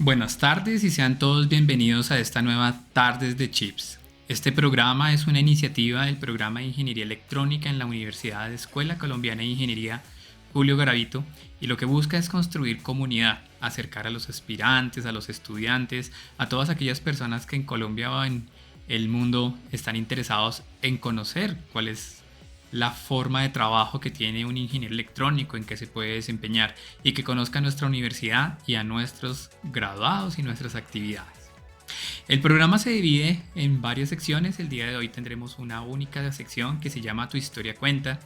Buenas tardes y sean todos bienvenidos a esta nueva Tardes de Chips. Este programa es una iniciativa del programa de Ingeniería Electrónica en la Universidad de Escuela Colombiana de Ingeniería Julio Garavito, y lo que busca es construir comunidad, acercar a los aspirantes, a los estudiantes, a todas aquellas personas que en Colombia o en el mundo están interesados en conocer cuál es la forma de trabajo que tiene un ingeniero electrónico, en que se puede desempeñar, y que conozca nuestra universidad y a nuestros graduados y nuestras actividades. El programa se divide en varias secciones. El día de hoy tendremos una única sección que se llama Tu Historia Cuenta,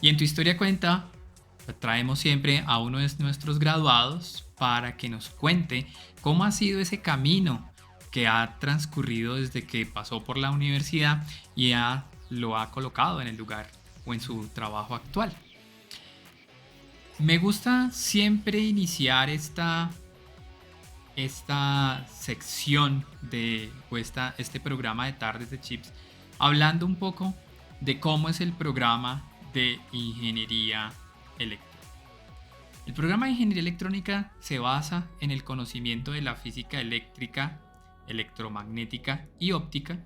y en Tu Historia Cuenta traemos siempre a uno de nuestros graduados para que nos cuente cómo ha sido ese camino que ha transcurrido desde que pasó por la universidad y lo ha colocado en el lugar o en su trabajo actual. Me gusta siempre iniciar esta sección este programa de Tardes de Chips hablando un poco de cómo es el programa de ingeniería electrónica. El programa de ingeniería electrónica se basa en el conocimiento de la física eléctrica, electromagnética y óptica,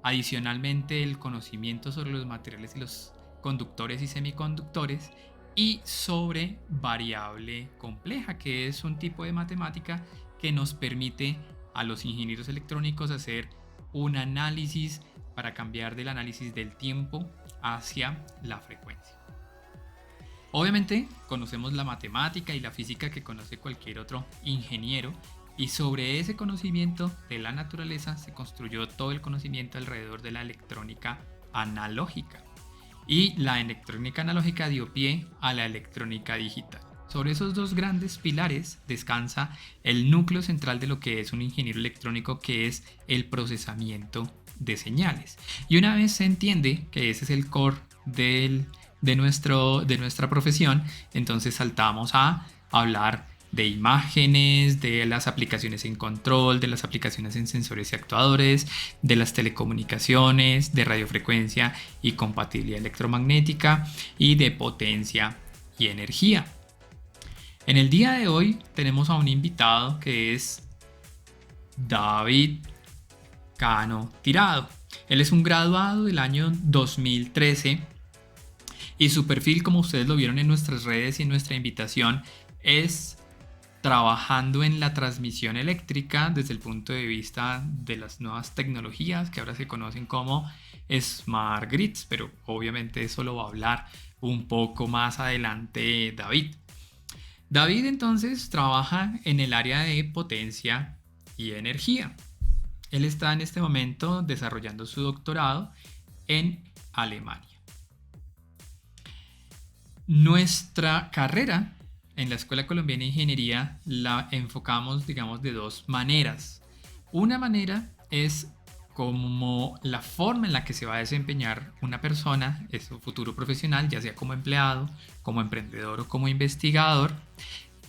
adicionalmente el conocimiento sobre los materiales y los conductores y semiconductores, y sobre variable compleja, que es un tipo de matemática que nos permite a los ingenieros electrónicos hacer un análisis para cambiar del análisis del tiempo hacia la frecuencia. Obviamente conocemos la matemática y la física que conoce cualquier otro ingeniero, y sobre ese conocimiento de la naturaleza se construyó todo el conocimiento alrededor de la electrónica analógica. Y la electrónica analógica dio pie a la electrónica digital. Sobre esos dos grandes pilares descansa el núcleo central de lo que es un ingeniero electrónico, que es el procesamiento de señales. Y una vez se entiende que ese es el core de nuestra profesión, entonces saltamos a hablar de imágenes, de las aplicaciones en control, de las aplicaciones en sensores y actuadores, de las telecomunicaciones, de radiofrecuencia y compatibilidad electromagnética, y de potencia y energía. En el día de hoy tenemos a un invitado que es David Cano Tirado. Él es un graduado del año 2013 y su perfil, como ustedes lo vieron en nuestras redes y en nuestra invitación, es trabajando en la transmisión eléctrica desde el punto de vista de las nuevas tecnologías que ahora se conocen como Smart Grids, pero obviamente eso lo va a hablar un poco más adelante David. David entonces trabaja en el área de potencia y energía. Él está en este momento desarrollando su doctorado en Alemania. Nuestra carrera en la Escuela Colombiana de Ingeniería la enfocamos, digamos, de dos maneras. Una manera es como la forma en la que se va a desempeñar una persona en su futuro profesional, ya sea como empleado, como emprendedor o como investigador,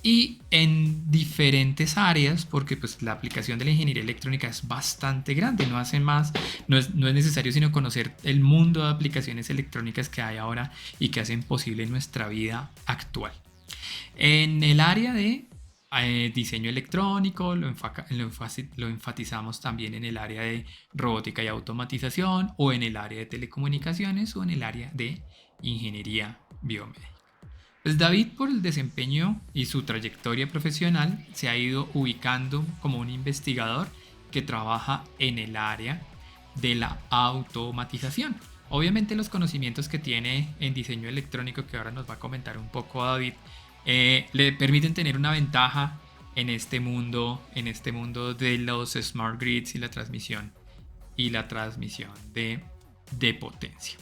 y en diferentes áreas, porque pues la aplicación de la ingeniería electrónica es bastante grande. No es necesario sino conocer el mundo de aplicaciones electrónicas que hay ahora y que hacen posible nuestra vida actual. En el área de diseño electrónico lo enfatizamos también en el área de robótica y automatización, o en el área de telecomunicaciones, o en el área de ingeniería biomédica. Pues David, por el desempeño y su trayectoria profesional, se ha ido ubicando como un investigador que trabaja en el área de la automatización. Obviamente los conocimientos que tiene en diseño electrónico, que ahora nos va a comentar un poco David, le permiten tener una ventaja en este mundo de los smart grids y la transmisión de potencia.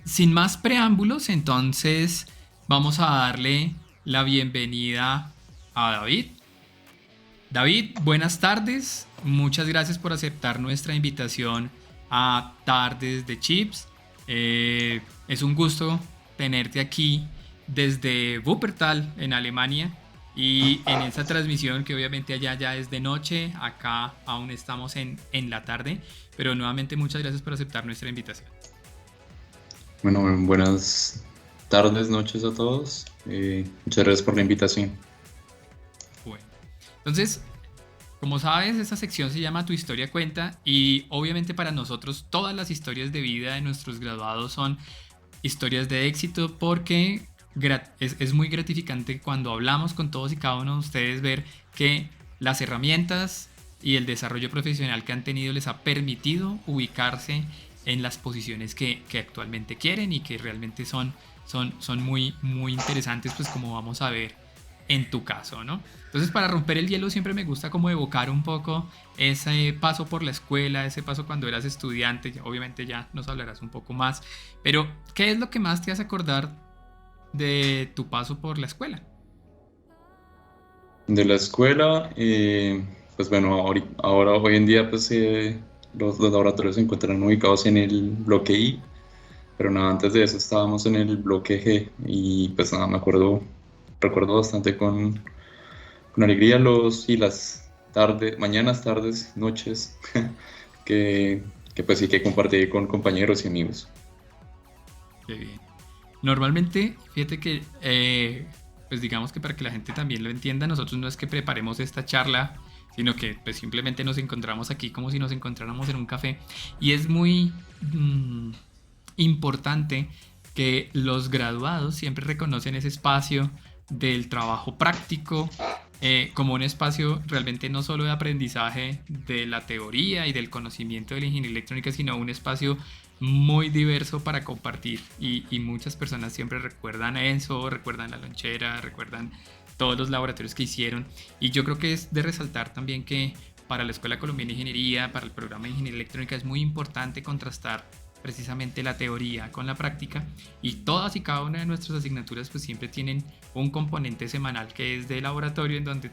Sin más preámbulos, entonces vamos a darle la bienvenida a David. David, buenas tardes. Muchas gracias por aceptar nuestra invitación a Tardes de Chips. Es un gusto tenerte aquí desde Wuppertal, en Alemania, y en esta transmisión que obviamente allá ya es de noche, acá aún estamos en la tarde, pero nuevamente muchas gracias por aceptar nuestra invitación. Bueno, buenas tardes, noches a todos. Muchas gracias por la invitación. Bueno, Entonces, como sabes, esta sección se llama Tu historia cuenta y obviamente para nosotros todas las historias de vida de nuestros graduados son historias de éxito porque es muy gratificante cuando hablamos con todos y cada uno de ustedes ver que las herramientas y el desarrollo profesional que han tenido les ha permitido ubicarse en las posiciones que actualmente quieren y que realmente son muy, muy interesantes, pues como vamos a ver en tu caso, ¿no? Entonces, para romper el hielo siempre me gusta como evocar un poco ese paso por la escuela, ese paso cuando eras estudiante, obviamente ya nos hablarás un poco más, pero ¿qué es lo que más te hace acordar de tu paso por la escuela? De la escuela, pues bueno, ahora hoy en día pues los laboratorios se encuentran ubicados en el bloque I, pero nada, antes de eso estábamos en el bloque G y pues nada, recuerdo bastante con alegría las tardes, mañanas, tardes, noches que, que pues sí que compartí con compañeros y amigos. Qué bien. Normalmente, fíjate que, pues digamos que para que la gente también lo entienda, nosotros no es que preparemos esta charla, sino que pues simplemente nos encontramos aquí como si nos encontráramos en un café. Y es muy importante que los graduados siempre reconocen ese espacio del trabajo práctico como un espacio realmente no solo de aprendizaje de la teoría y del conocimiento de la ingeniería electrónica, sino un espacio muy diverso para compartir y muchas personas siempre recuerdan eso, recuerdan la lonchera, recuerdan todos los laboratorios que hicieron y yo creo que es de resaltar también que para la Escuela Colombiana de Ingeniería, para el programa de Ingeniería Electrónica es muy importante contrastar precisamente la teoría con la práctica y todas y cada una de nuestras asignaturas pues siempre tienen un componente semanal que es de laboratorio en donde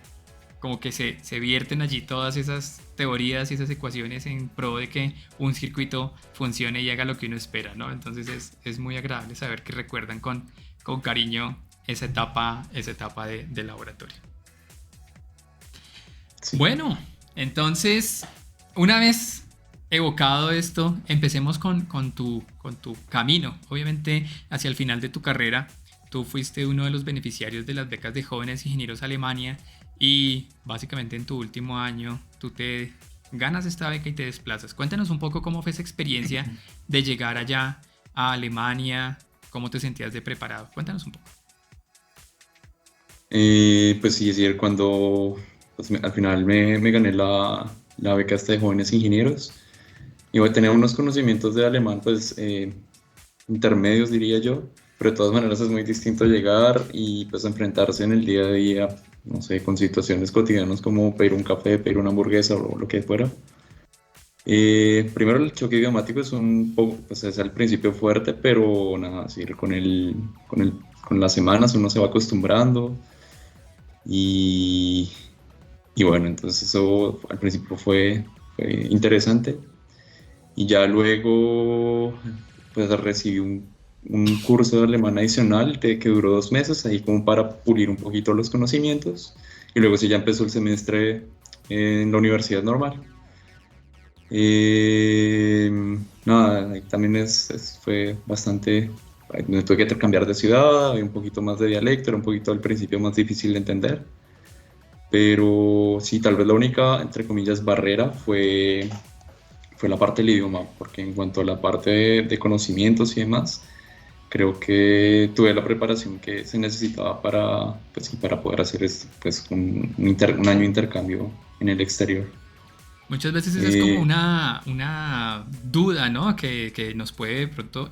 como que se vierten allí todas esas teorías y esas ecuaciones en pro de que un circuito funcione y haga lo que uno espera, ¿no? Entonces es muy agradable saber que recuerdan con cariño esa etapa de laboratorio. Sí. Bueno, entonces, una vez evocado esto, empecemos con tu camino. Obviamente, hacia el final de tu carrera, tú fuiste uno de los beneficiarios de las becas de jóvenes ingenieros Alemania y básicamente en tu último año tú te ganas esta beca y te desplazas. Cuéntanos un poco cómo fue esa experiencia de llegar allá a Alemania, cómo te sentías de preparado. Cuéntanos un poco. Pues sí, es decir, cuando pues, al final me gané la beca esta de jóvenes ingenieros, y voy a tener unos conocimientos de alemán, pues intermedios diría yo, pero de todas maneras es muy distinto llegar y pues enfrentarse en el día a día, no sé, con situaciones cotidianas como pedir un café, pedir una hamburguesa o lo que fuera. Primero el choque idiomático es un poco, pues es al principio fuerte, pero nada, así con las semanas uno se va acostumbrando y, y bueno, entonces eso al principio fue interesante y ya luego pues recibí un curso de alemán adicional que duró 2 meses ahí como para pulir un poquito los conocimientos y luego sí ya empezó el semestre en la universidad normal. Eh, Nada, ahí también fue bastante, me tuve que cambiar de ciudad, hay un poquito más de dialecto, era un poquito al principio más difícil de entender, pero sí, tal vez la única, entre comillas, barrera fue la parte del idioma, porque en cuanto a la parte de conocimientos y demás, creo que tuve la preparación que se necesitaba pues, sí, para poder hacer esto, pues, un año de intercambio en el exterior. Muchas veces esa es como Eh, una duda, ¿no? Que nos puede de pronto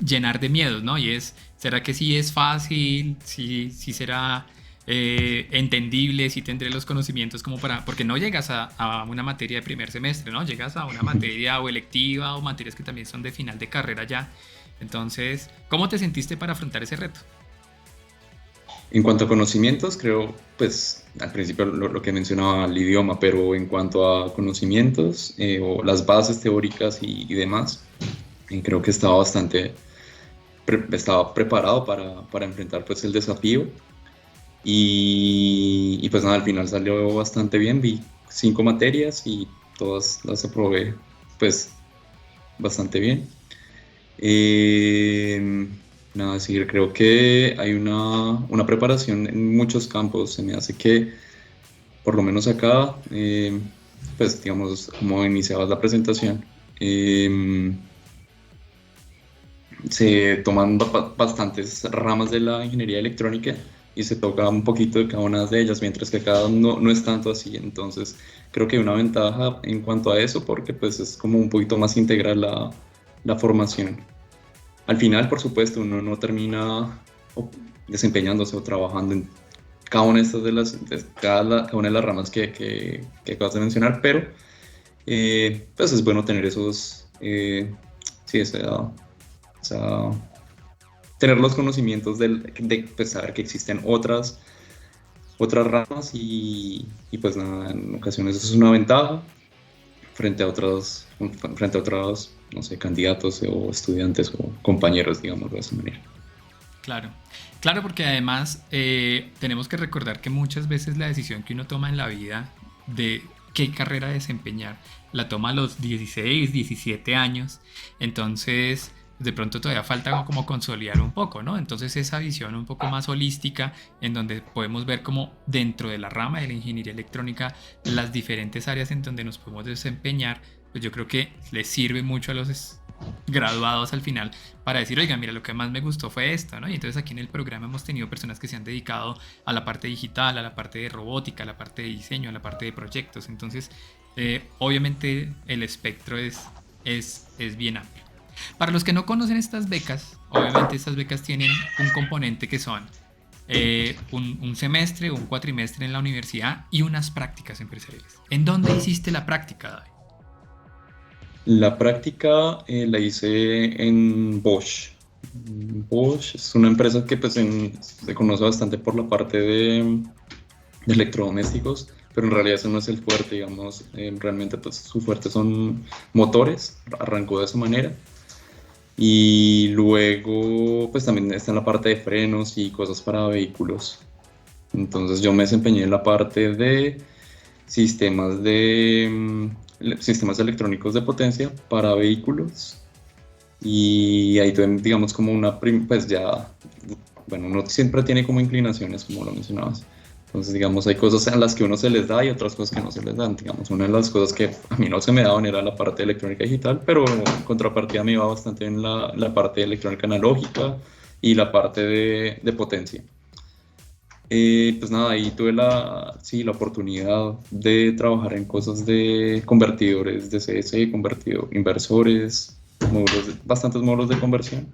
llenar de miedos, ¿no? Y es, ¿será que sí es fácil? ¿Sí será entendible? ¿Sí tendré los conocimientos como para...? Porque no llegas a una materia de primer semestre, ¿no? Llegas a una materia o electiva o materias que también son de final de carrera ya. Entonces, ¿cómo te sentiste para afrontar ese reto? En cuanto a conocimientos, creo, pues al principio lo que mencionaba el idioma, pero en cuanto a conocimientos o las bases teóricas y demás, creo que estaba preparado para enfrentar pues el desafío y pues nada, al final salió bastante bien, vi 5 materias y todas las aprobé pues bastante bien. Eh, nada, decir, creo que hay una preparación en muchos campos. Se me hace que, por lo menos acá, pues digamos, como iniciabas la presentación, eh, se toman bastantes ramas de la ingeniería electrónica y se toca un poquito de cada una de ellas, mientras que acá no es tanto así. Entonces, creo que hay una ventaja en cuanto a eso porque pues es como un poquito más integral la formación. Al final, por supuesto, uno no termina desempeñándose o trabajando en cada una de estas cada una de las ramas que acabas de mencionar, pero pues es bueno tener esos, sí, sea, tener los conocimientos de pues, saber que existen otras ramas y pues nada, en ocasiones eso es una ventaja frente a otros, no sé, candidatos o estudiantes o compañeros, digamos de esa manera. Claro, claro, porque además tenemos que recordar que muchas veces la decisión que uno toma en la vida de qué carrera desempeñar la toma a los 16, 17 años, entonces de pronto todavía falta como consolidar un poco, ¿no? Entonces esa visión un poco más holística en donde podemos ver como dentro de la rama de la ingeniería electrónica las diferentes áreas en donde nos podemos desempeñar, pues yo creo que les sirve mucho a los graduados al final para decir, oiga, mira, lo que más me gustó fue esto, ¿no? Y entonces aquí en el programa hemos tenido personas que se han dedicado a la parte digital, a la parte de robótica, a la parte de diseño, a la parte de proyectos. Entonces, obviamente el espectro es bien amplio. Para los que no conocen estas becas, obviamente estas becas tienen un componente que son un semestre o un cuatrimestre en la universidad y unas prácticas empresariales. ¿En dónde hiciste la práctica, David? La práctica la hice en Bosch. Bosch es una empresa que pues, se conoce bastante por la parte de electrodomésticos, pero en realidad eso no es el fuerte, digamos. Realmente pues, su fuerte son motores, arrancó de esa manera. Y luego pues también está en la parte de frenos y cosas para vehículos. Entonces yo me desempeñé en la parte de sistemas sistemas electrónicos de potencia para vehículos y ahí tuve, digamos, como pues ya, bueno, uno siempre tiene como inclinaciones, como lo mencionabas. Entonces, digamos, hay cosas a las que uno se les da y otras cosas que no se les dan. Digamos, una de las cosas que a mí no se me daban era la parte de electrónica digital, pero en contrapartida me iba bastante en la parte de electrónica analógica y la parte de potencia. Pues nada, ahí tuve sí, la oportunidad de trabajar en cosas de convertidores de CS, inversores, bastantes módulos de conversión.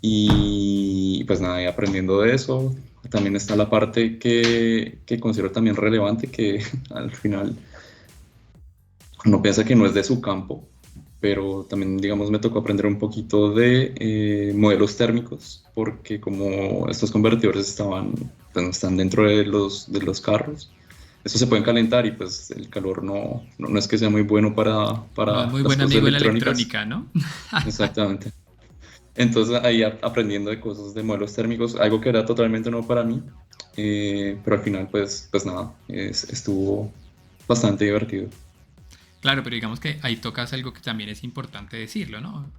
Y pues nada, y aprendiendo de eso, también está la parte que considero también relevante, que al final uno piensa que no es de su campo, pero también, digamos, me tocó aprender un poquito de modelos térmicos, porque como estos convertidores pues, están dentro de los carros, estos se pueden calentar y pues el calor no es que sea muy bueno No es para muy las buen cosas amigo de la electrónicas. electrónica, ¿no? Exactamente. Entonces ahí aprendiendo de cosas de modelos térmicos, algo que era totalmente nuevo para mí, pero al final pues nada, estuvo bastante divertido. Claro, pero digamos que ahí tocas algo que también es importante decirlo, ¿no?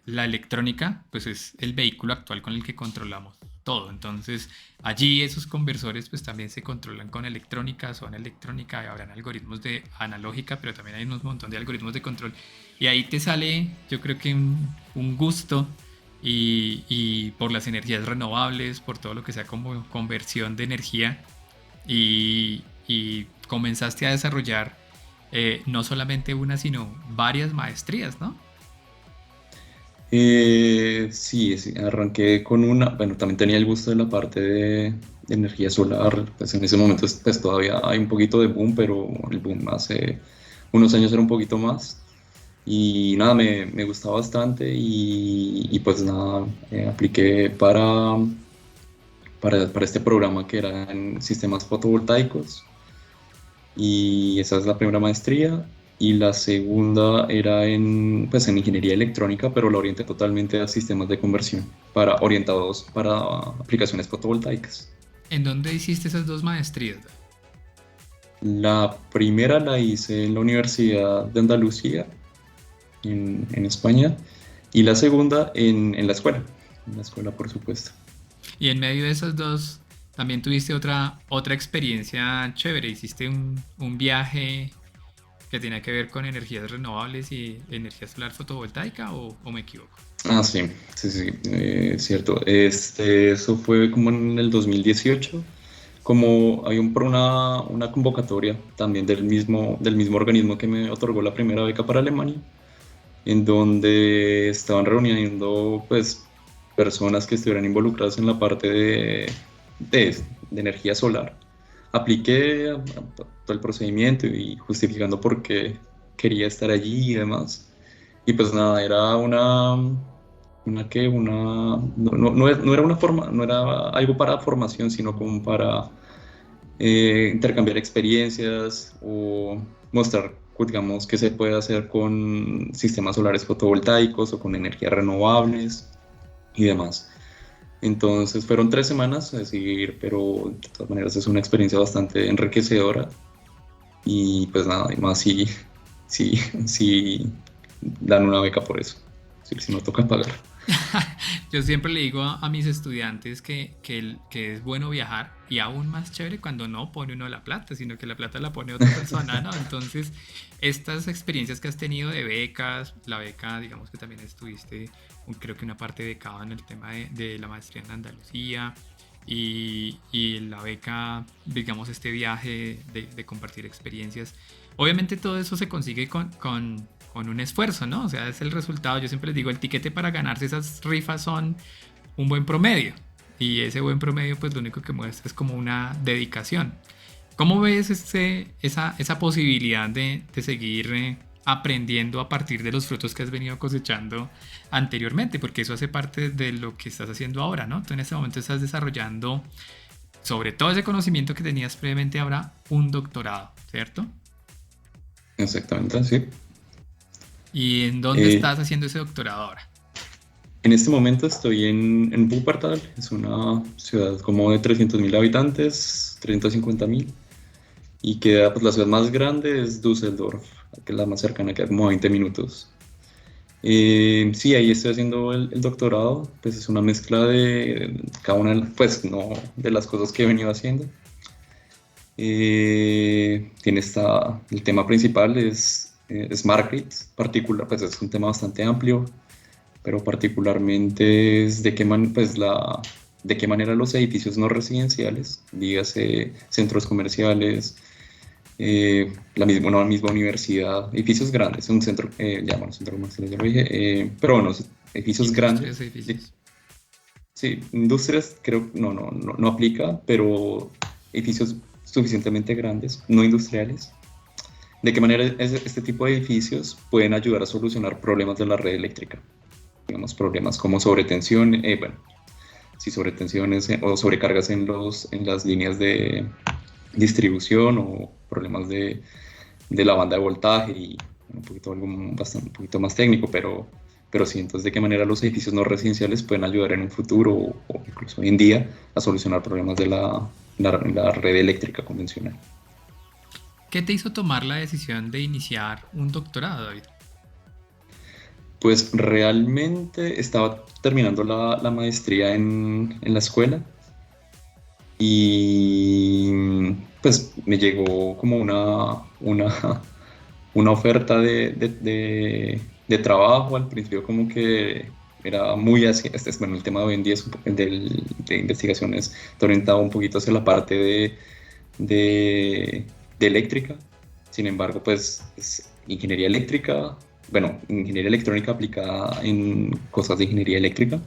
La electrónica, pues es el vehículo actual con el que controlamos todo. Entonces, allí esos conversores, pues también se controlan con electrónica, son electrónica, y habrán algoritmos de analógica, pero también hay un montón de algoritmos de control. Y ahí te sale, yo creo que un gusto y por las energías renovables, por todo lo que sea como conversión de energía y comenzaste a desarrollar no solamente una, sino varias maestrías, ¿no? Sí, sí, arranqué con una, bueno, también tenía el gusto de la parte de energía solar, pues en ese momento pues todavía hay un poquito de boom, pero el boom hace unos años era un poquito más. Y nada, me gustaba bastante y pues nada, apliqué para este programa que era en sistemas fotovoltaicos y esa es la primera maestría y la segunda era pues en ingeniería electrónica, pero la orienté totalmente a sistemas de conversión orientados para aplicaciones fotovoltaicas. ¿En dónde hiciste esas dos maestrías? La primera la hice en la Universidad de Andalucía, en España, Y la segunda en la escuela, por supuesto. Y en medio de esos dos, también tuviste otra experiencia chévere. Hiciste un viaje que tenía que ver con energías renovables y energía solar fotovoltaica, o me equivoco. Ah, sí, sí, sí, cierto. Eso fue como en el 2018, como hay una convocatoria también del mismo organismo que me otorgó la primera beca para Alemania, en donde estaban reuniendo pues personas que estuvieran involucradas en la parte de energía solar. Apliqué a todo el procedimiento y justificando por qué quería estar allí y demás. Y pues nada, era no era una forma, no era algo para formación, sino como para intercambiar experiencias o mostrar, digamos, qué se puede hacer con sistemas solares fotovoltaicos o con energías renovables y demás. Entonces fueron 3 semanas, es decir, pero de todas maneras es una experiencia bastante enriquecedora y pues nada, y más si, si dan una beca por eso, si no toca pagar. Yo siempre le digo a mis estudiantes que es bueno viajar, y aún más chévere cuando no pone uno la plata, sino que la plata la pone otra persona, ¿no? Entonces, estas experiencias que has tenido de becas, la beca, digamos que también estuviste, creo que una parte becada en el tema de la maestría en Andalucía, y la beca, digamos, este viaje de compartir experiencias. Obviamente todo eso se consigue con un esfuerzo, ¿no? O sea, es el resultado. Yo siempre les digo, el tiquete para ganarse esas rifas son un buen promedio. Y ese buen promedio, pues lo único que muestra es como una dedicación. ¿Cómo ves esa posibilidad de seguir aprendiendo a partir de los frutos que has venido cosechando anteriormente? Porque eso hace parte de lo que estás haciendo ahora, ¿no? Tú en este momento estás desarrollando, sobre todo ese conocimiento que tenías previamente, ahora un doctorado, ¿cierto? Exactamente, sí. ¿Y en dónde Eh, estás haciendo ese doctorado ahora? en este momento estoy en Wuppertal, es una ciudad como de 300.000 habitantes, 350.000, y queda, pues la ciudad más grande es Düsseldorf, que es la más cercana, queda como a 20 minutos. Sí, ahí estoy haciendo el doctorado, pues es una mezcla de cada una, pues no, de las cosas que he venido haciendo. El tema principal es Smart Grids, particular, pues es un tema bastante amplio, pero particularmente es de qué manera los edificios no residenciales, dígase centros comerciales, una misma universidad, edificios grandes, un centro, bueno, centro comercial, ya lo dije, pero bueno, edificios grandes, Industrias, edificios. sí, industrias creo que no aplica, pero edificios suficientemente grandes, no industriales. ¿De qué manera este tipo de edificios pueden ayudar a solucionar problemas de la red eléctrica? Digamos, problemas como sobretensión, bueno, si sobretensiones o sobrecargas en las líneas de distribución o problemas de la banda de voltaje y un poquito más técnico, pero sí, entonces de qué manera los edificios no residenciales pueden ayudar en un futuro o incluso hoy en día a solucionar problemas de la red eléctrica convencional. ¿Qué te hizo tomar la decisión de iniciar un doctorado, David? Pues realmente estaba terminando la maestría en la escuela y pues me llegó como una oferta de trabajo. Al principio como que era muy así, bueno, el tema de hoy en día de investigaciones está orientado un poquito hacia la parte de eléctrica. Sin embargo, pues es ingeniería eléctrica, bueno, ingeniería electrónica aplicada en cosas de ingeniería eléctrica.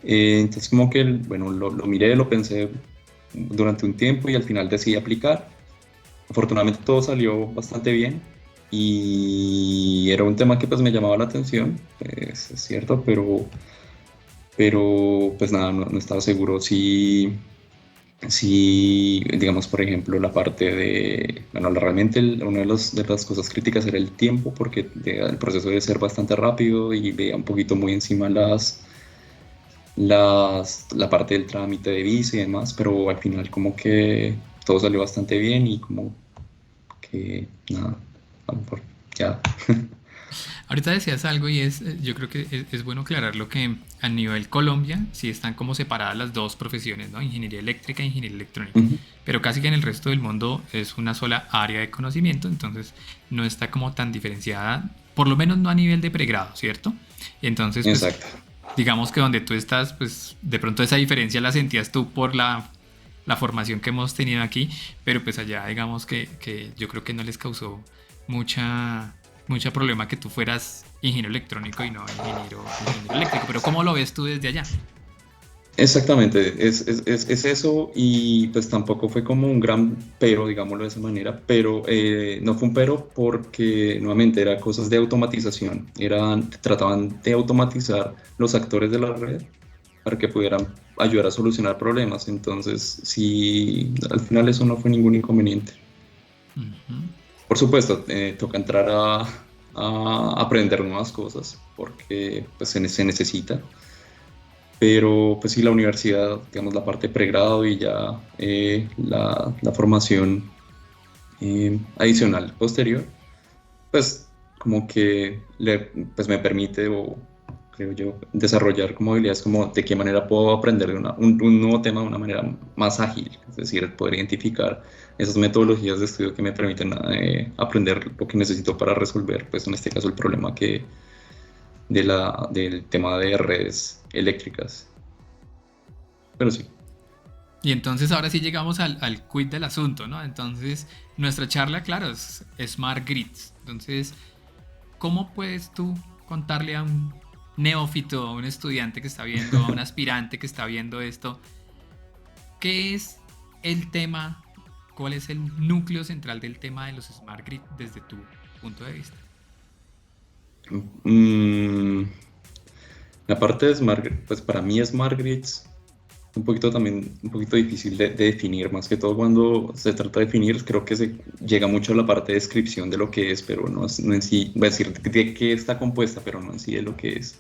Entonces como que, bueno, lo miré, lo pensé durante un tiempo y al final decidí aplicar. Afortunadamente todo salió bastante bien y era un tema que pues me llamaba la atención, pues, es cierto, pero pues nada, no estaba seguro si, digamos, por ejemplo, la parte bueno, realmente una de las cosas críticas era el tiempo, porque el proceso debe ser bastante rápido y veía un poquito muy encima la parte del trámite de visa y demás, pero al final como que todo salió bastante bien y como que nada, a lo mejor ya. Ahorita decías algo y yo creo que es bueno aclararlo que a nivel Colombia sí están como separadas las dos profesiones, ¿no? Ingeniería eléctrica e ingeniería electrónica. Ujú. Pero casi que en el resto del mundo es una sola área de conocimiento, entonces no está como tan diferenciada, por lo menos no a nivel de pregrado, ¿cierto? Entonces, pues Exacto. digamos que donde tú estás, pues de pronto esa diferencia la sentías tú por la formación que hemos tenido aquí, pero pues allá digamos que yo creo que no les causó mucha, mucha problema que tú fueras ingeniero electrónico y no ingeniero eléctrico, pero ¿cómo lo ves tú desde allá? Exactamente, es eso y pues tampoco fue como un gran pero, digámoslo de esa manera, pero no fue un pero porque nuevamente era cosas de automatización, trataban de automatizar los actores de la red para que pudieran ayudar a solucionar problemas, entonces sí, al final eso no fue ningún inconveniente. Ujú. Por supuesto, toca entrar a aprender nuevas cosas porque pues, se necesita. Pero pues sí, la universidad, digamos, la parte de pregrado y ya la formación adicional posterior, pues como que pues me permite, o creo yo, desarrollar como habilidades como de qué manera puedo aprender un nuevo tema de una manera más ágil, es decir, poder identificar esas metodologías de estudio que me permiten aprender lo que necesito para resolver, pues en este caso el problema del tema de redes eléctricas. Pero sí. Y entonces ahora sí llegamos al quid del asunto, ¿no? Entonces nuestra charla, claro, es Smart Grids. Entonces, ¿cómo puedes tú contarle a un neófito, a un estudiante que está viendo, a un aspirante que está viendo esto, qué es el tema, cuál es el núcleo central del tema de los Smart Grid desde tu punto de vista? Mm, la parte de Smart Grid, pues para mí Smart Grids un poquito también, un poquito difícil de definir, más que todo cuando se trata de definir, creo que se llega mucho a la parte de descripción de lo que es, pero no en sí, voy a decir de qué está compuesta, pero no en sí de lo que es.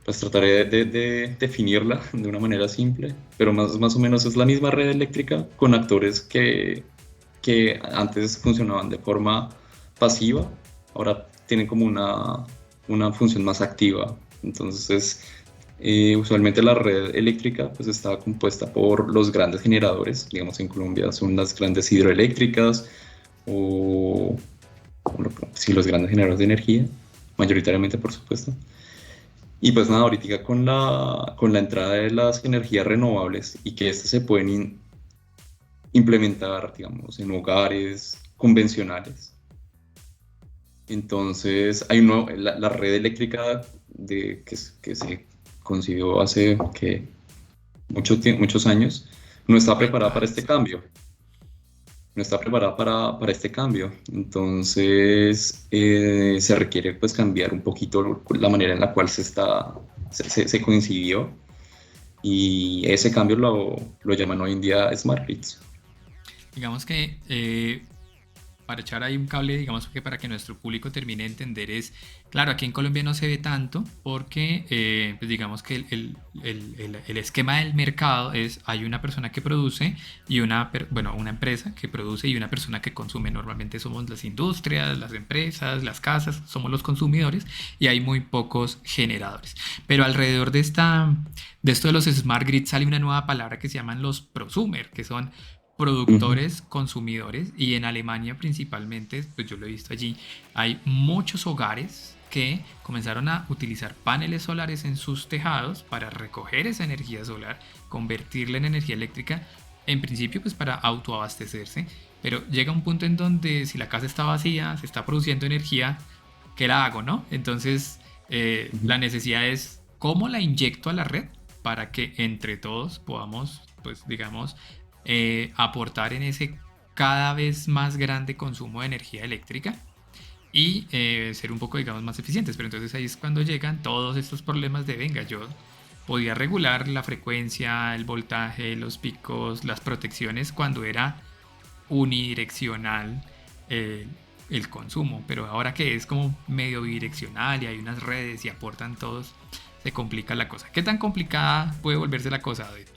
Pues trataré de definirla de una manera simple, pero más o menos es la misma red eléctrica con actores que antes funcionaban de forma pasiva, ahora tienen como una función más activa. Entonces, usualmente la red eléctrica pues está compuesta por los grandes generadores, digamos en Colombia son las grandes hidroeléctricas o, bueno, sí, los grandes generadores de energía, mayoritariamente por supuesto. Y pues nada, ahorita con la entrada de las energías renovables y que estas se pueden implementar, digamos, en hogares convencionales. Entonces, la red eléctrica que se concibió hace muchos años, no está preparada para este Décadas. cambio. No está preparada para este cambio. Entonces, se requiere pues cambiar un poquito la manera en la cual se concibió y ese cambio lo llaman hoy en día Smart Grids. Digamos que para echar ahí un cable, digamos que para que nuestro público termine de entender es, claro, aquí en Colombia no se ve tanto porque, pues digamos que el esquema del mercado es, hay una persona que produce y bueno, una empresa que produce y una persona que consume. Normalmente somos las industrias, las empresas, las casas, somos los consumidores y hay muy pocos generadores. Pero alrededor de esto de los smart grids sale una nueva palabra que se llaman los prosumer, que son Ujú. productores, consumidores, y en Alemania principalmente, pues yo lo he visto allí, hay muchos hogares que comenzaron a utilizar paneles solares en sus tejados para recoger esa energía solar, convertirla en energía eléctrica, en principio pues para autoabastecerse, pero llega un punto en donde si la casa está vacía, se está produciendo energía, ¿qué la hago, no? Entonces Ujú. la necesidad es cómo la inyecto a la red para que entre todos podamos, pues digamos, aportar en ese cada vez más grande consumo de energía eléctrica y ser un poco, digamos, más eficientes. Pero entonces ahí es cuando llegan todos estos problemas de, venga, yo podía regular la frecuencia, el voltaje, los picos, las protecciones cuando era unidireccional eh, el consumo, pero ahora que es como medio bidireccional y hay unas redes y aportan todos, se complica la cosa. ¿Qué tan complicada puede volverse la cosa, David?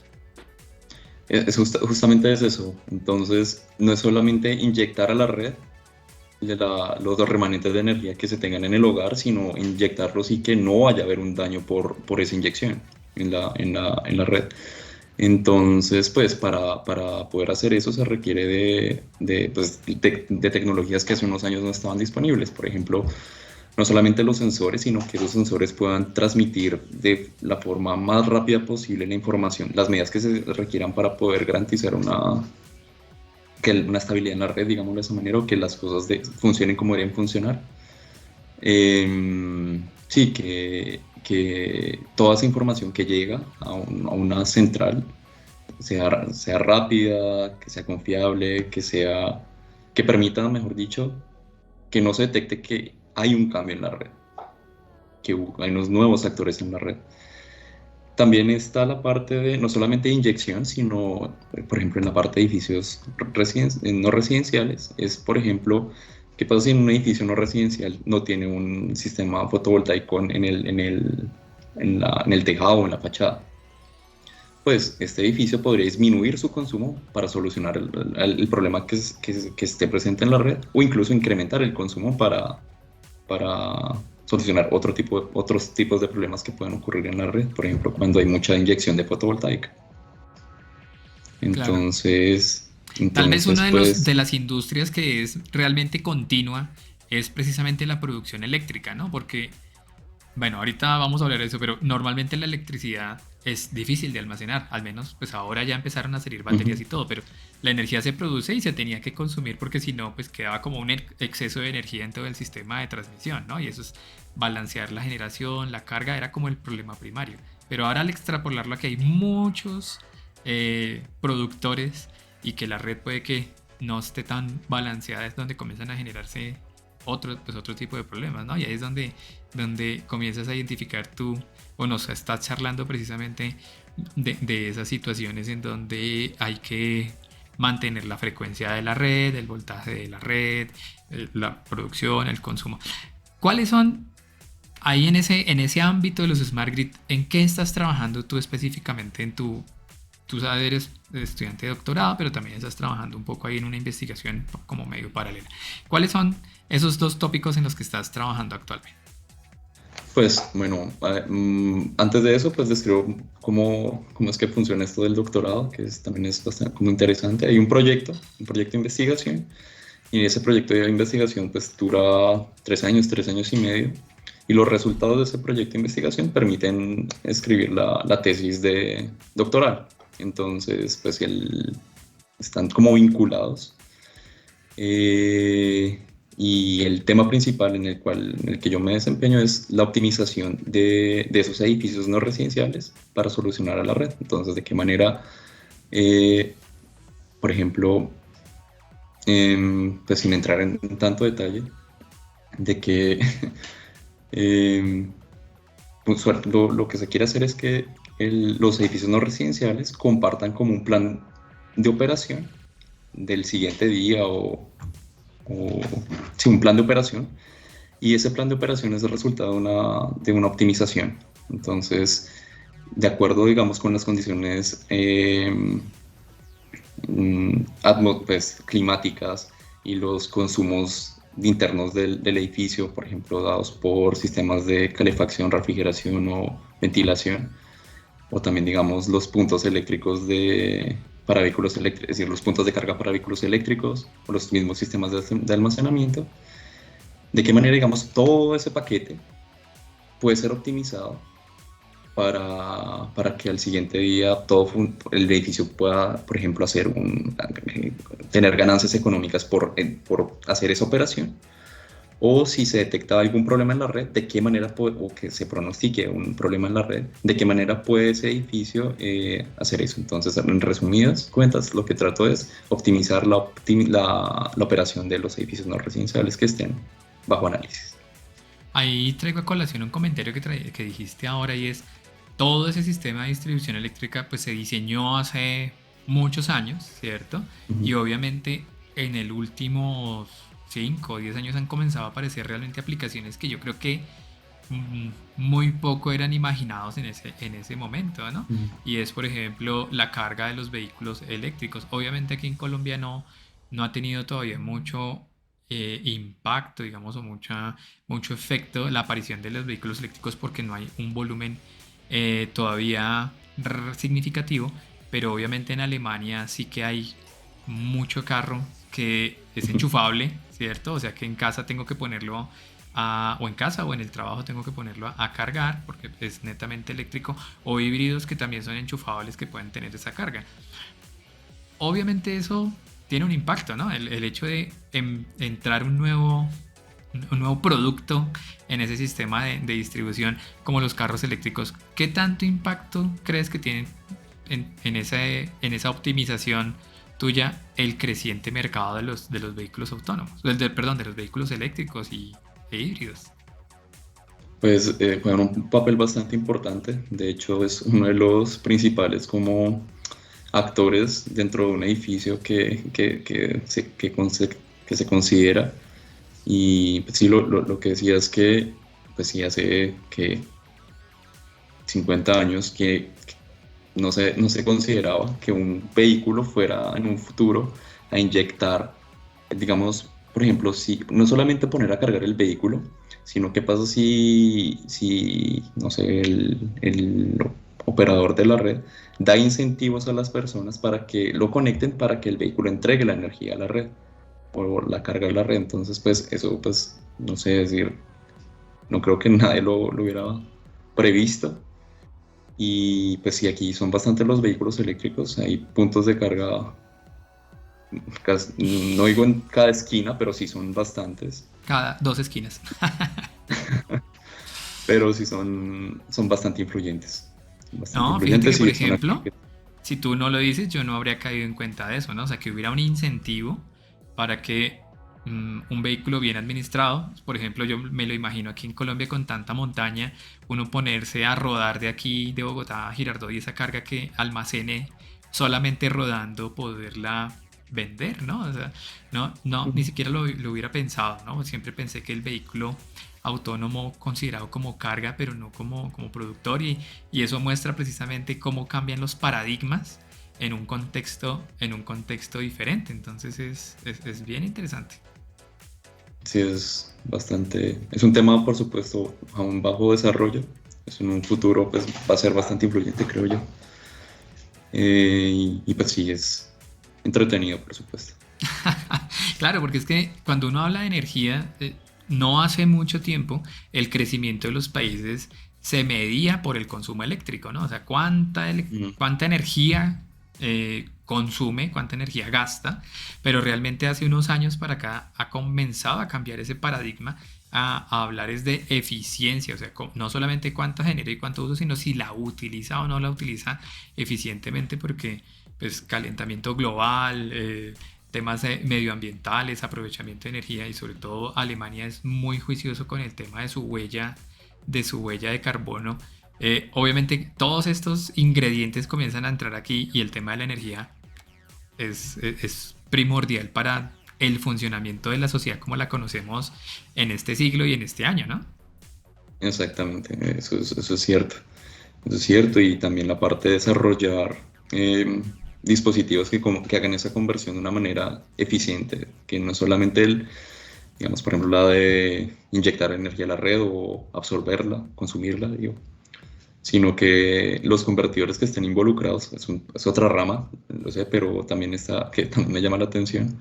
Justamente es eso. Entonces, no es solamente inyectar a la red, los remanentes de energía que se tengan en el hogar, sino inyectarlos y que no vaya a haber un daño por esa inyección en la red. Entonces, pues para poder hacer eso se requiere de tecnologías que hace unos años no estaban disponibles. Por ejemplo, no solamente los sensores, sino que esos sensores puedan transmitir de la forma más rápida posible la información, las medidas que se requieran para poder garantizar una estabilidad en la red, digámoslo de esa manera, o que las cosas funcionen como deberían funcionar. Sí, que toda esa información que llega a una central sea rápida, que sea confiable, que permita, mejor dicho, que no se detecte que hay un cambio en la red, que hay unos nuevos actores en la red. También está la parte de no solamente de inyección, sino, por ejemplo, en la parte de edificios no residenciales. Es, por ejemplo, ¿qué pasa si en un edificio no residencial no tiene un sistema fotovoltaico en el tejado o en la fachada? Pues este edificio podría disminuir su consumo para solucionar el problema que esté presente en la red, o incluso incrementar el consumo para solucionar otros tipos de problemas que pueden ocurrir en la red, por ejemplo, cuando hay mucha inyección de fotovoltaica. Claro. Entonces, Tal vez uno entonces de los pues, de las industrias que es realmente continua es precisamente la producción eléctrica, ¿no? Porque bueno, ahorita vamos a hablar de eso, pero normalmente la electricidad es difícil de almacenar, al menos pues ahora ya empezaron a salir baterías ujú, y todo, pero la energía se produce y se tenía que consumir porque si no pues quedaba como un exceso de energía en todo el sistema de transmisión, ¿no? Y eso es balancear la generación, la carga era como el problema primario. Pero ahora al extrapolarlo a que hay muchos productores y que la red puede que no esté tan balanceada es donde comienzan a generarse otro tipo de problemas, ¿no? Y ahí es donde comienzas a identificar tú, o nos estás charlando precisamente de esas situaciones en donde hay que mantener la frecuencia de la red, el voltaje de la red, la producción, el consumo. ¿Cuáles son ahí en ese ámbito de los smart grid? ¿En qué estás trabajando tú específicamente en tú sabes, eres estudiante de doctorado, pero también estás trabajando un poco ahí en una investigación como medio paralela? ¿Cuáles son esos dos tópicos en los que estás trabajando actualmente? pues bueno, antes de eso, pues describo cómo es que funciona esto del doctorado, también es bastante como interesante. Hay un proyecto de investigación, y ese proyecto de investigación pues dura 3 años, 3 años y medio, y los resultados de ese proyecto de investigación permiten escribir la tesis de doctoral. Entonces, pues están como vinculados. Eh, y el tema principal en el que yo me desempeño es la optimización de esos edificios no residenciales para solucionar a la red. Entonces, de qué manera, eh, por ejemplo, pues sin entrar en tanto detalle, de que em, pues, lo que se quiere hacer es que los edificios no residenciales compartan como un plan de operación del siguiente día o sí, un plan de operación, y ese plan de operación es el resultado de una optimización. Entonces, de acuerdo, digamos, con las condiciones pues, climáticas y los consumos internos del edificio, por ejemplo, dados por sistemas de calefacción, refrigeración o ventilación, o también, digamos, los puntos eléctricos para vehículos eléctricos, es decir, los puntos de carga para vehículos eléctricos o los mismos sistemas de almacenamiento. ¿De qué manera, digamos, todo ese paquete puede ser optimizado para que al siguiente día el edificio pueda, por ejemplo, tener ganancias económicas por hacer esa operación? O si se detecta algún problema en la red, ¿de qué manera o que se pronostique un problema en la red, de qué manera puede ese edificio hacer eso? Entonces, en resumidas cuentas, lo que trato es optimizar la operación de los edificios no residenciales que estén bajo análisis. Ahí traigo a colación un comentario que dijiste ahora y es, todo ese sistema de distribución eléctrica pues se diseñó hace muchos años, ¿cierto? Y Ujú. obviamente en el últimos 5 o 10 años han comenzado a aparecer realmente aplicaciones que yo creo que muy poco eran imaginados en ese momento, ¿no? Ujú. Y es, por ejemplo, la carga de los vehículos eléctricos. Obviamente aquí en Colombia no ha tenido todavía mucho impacto, digamos, o mucho efecto la aparición de los vehículos eléctricos porque no hay un volumen todavía significativo, pero obviamente en Alemania sí que hay mucho carro que es enchufable, ¿cierto? O sea que en casa tengo que ponerlo o en casa o en el trabajo tengo que ponerlo a cargar porque es netamente eléctrico, o híbridos que también son enchufables que pueden tener esa carga. Obviamente eso tiene un impacto, ¿no? El hecho de entrar un nuevo producto en ese sistema de distribución como los carros eléctricos, ¿qué tanto impacto crees que tienen en esa optimización tuya el creciente mercado de los vehículos autónomos? Perdón, de los vehículos eléctricos e híbridos. Pues juegan un papel bastante importante. De hecho, es uno de los principales como actores dentro de un edificio que se considera. Y pues, sí, lo que decía es que, pues sí, hace que 50 años que no se consideraba que un vehículo fuera en un futuro a inyectar, digamos, por ejemplo, si no solamente poner a cargar el vehículo, sino qué pasa si no sé, el operador de la red da incentivos a las personas para que lo conecten para que el vehículo entregue la energía a la red o la carga a la red. Entonces, pues eso, pues, no sé decir, no creo que nadie lo hubiera previsto. Y pues sí, aquí son bastantes los vehículos eléctricos, hay puntos de carga, no digo en cada esquina, pero sí son bastantes. Cada dos esquinas. Pero sí son bastante influyentes. Bastante No, fíjate que, influyentes por y son ejemplo, aquí que... si tú no lo dices, yo no habría caído en cuenta de eso, ¿no? O sea, que hubiera un incentivo para que un vehículo bien administrado, por ejemplo, yo me lo imagino aquí en Colombia con tanta montaña, uno ponerse a rodar de aquí, de Bogotá a Girardot y esa carga que almacene solamente rodando, poderla vender, ¿no? O sea, no, ni siquiera lo hubiera pensado, ¿no? Siempre pensé que el vehículo autónomo considerado como carga, pero no como productor, y eso muestra precisamente cómo cambian los paradigmas en un contexto diferente. Entonces es bien interesante. Sí, es bastante, es un tema, por supuesto, aún bajo desarrollo. Es en un futuro, pues va a ser bastante influyente, creo yo. Y pues sí, es entretenido, por supuesto. Claro, porque es que cuando uno habla de energía, no hace mucho tiempo el crecimiento de los países se medía por el consumo eléctrico, ¿no? O sea, Mm, cuánta energía consume, cuánta energía gasta, pero realmente hace unos años para acá ha comenzado a cambiar ese paradigma a hablar es de eficiencia, o sea, no solamente cuánta genera y cuánto uso, sino si la utiliza o no la utiliza eficientemente, porque pues calentamiento global, temas medioambientales, aprovechamiento de energía, y sobre todo Alemania es muy juicioso con el tema de su huella de carbono. Obviamente todos estos ingredientes comienzan a entrar aquí y el tema de la energía es primordial para el funcionamiento de la sociedad como la conocemos en este siglo y en este año, ¿no? exactamente, eso es cierto. Eso es cierto, y también la parte de desarrollar dispositivos que hagan esa conversión de una manera eficiente, que no solamente digamos, por ejemplo, la de inyectar energía a la red o absorberla, consumirla, digo, sino que los convertidores que estén involucrados, es otra rama, lo sé, pero también está, que también me llama la atención,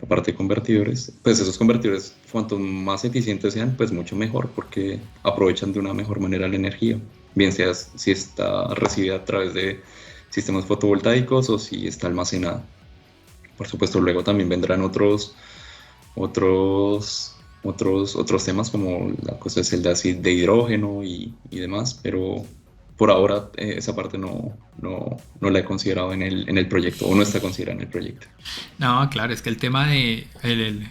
aparte de convertidores, pues esos convertidores, cuanto más eficientes sean, pues mucho mejor, porque aprovechan de una mejor manera la energía, bien sea si está recibida a través de sistemas fotovoltaicos o si está almacenada. Por supuesto, luego también vendrán otros temas como la cosa es el de hidrógeno y demás, pero por ahora esa parte no la he considerado en el proyecto o no está considerada en el proyecto. No, claro, es que el tema de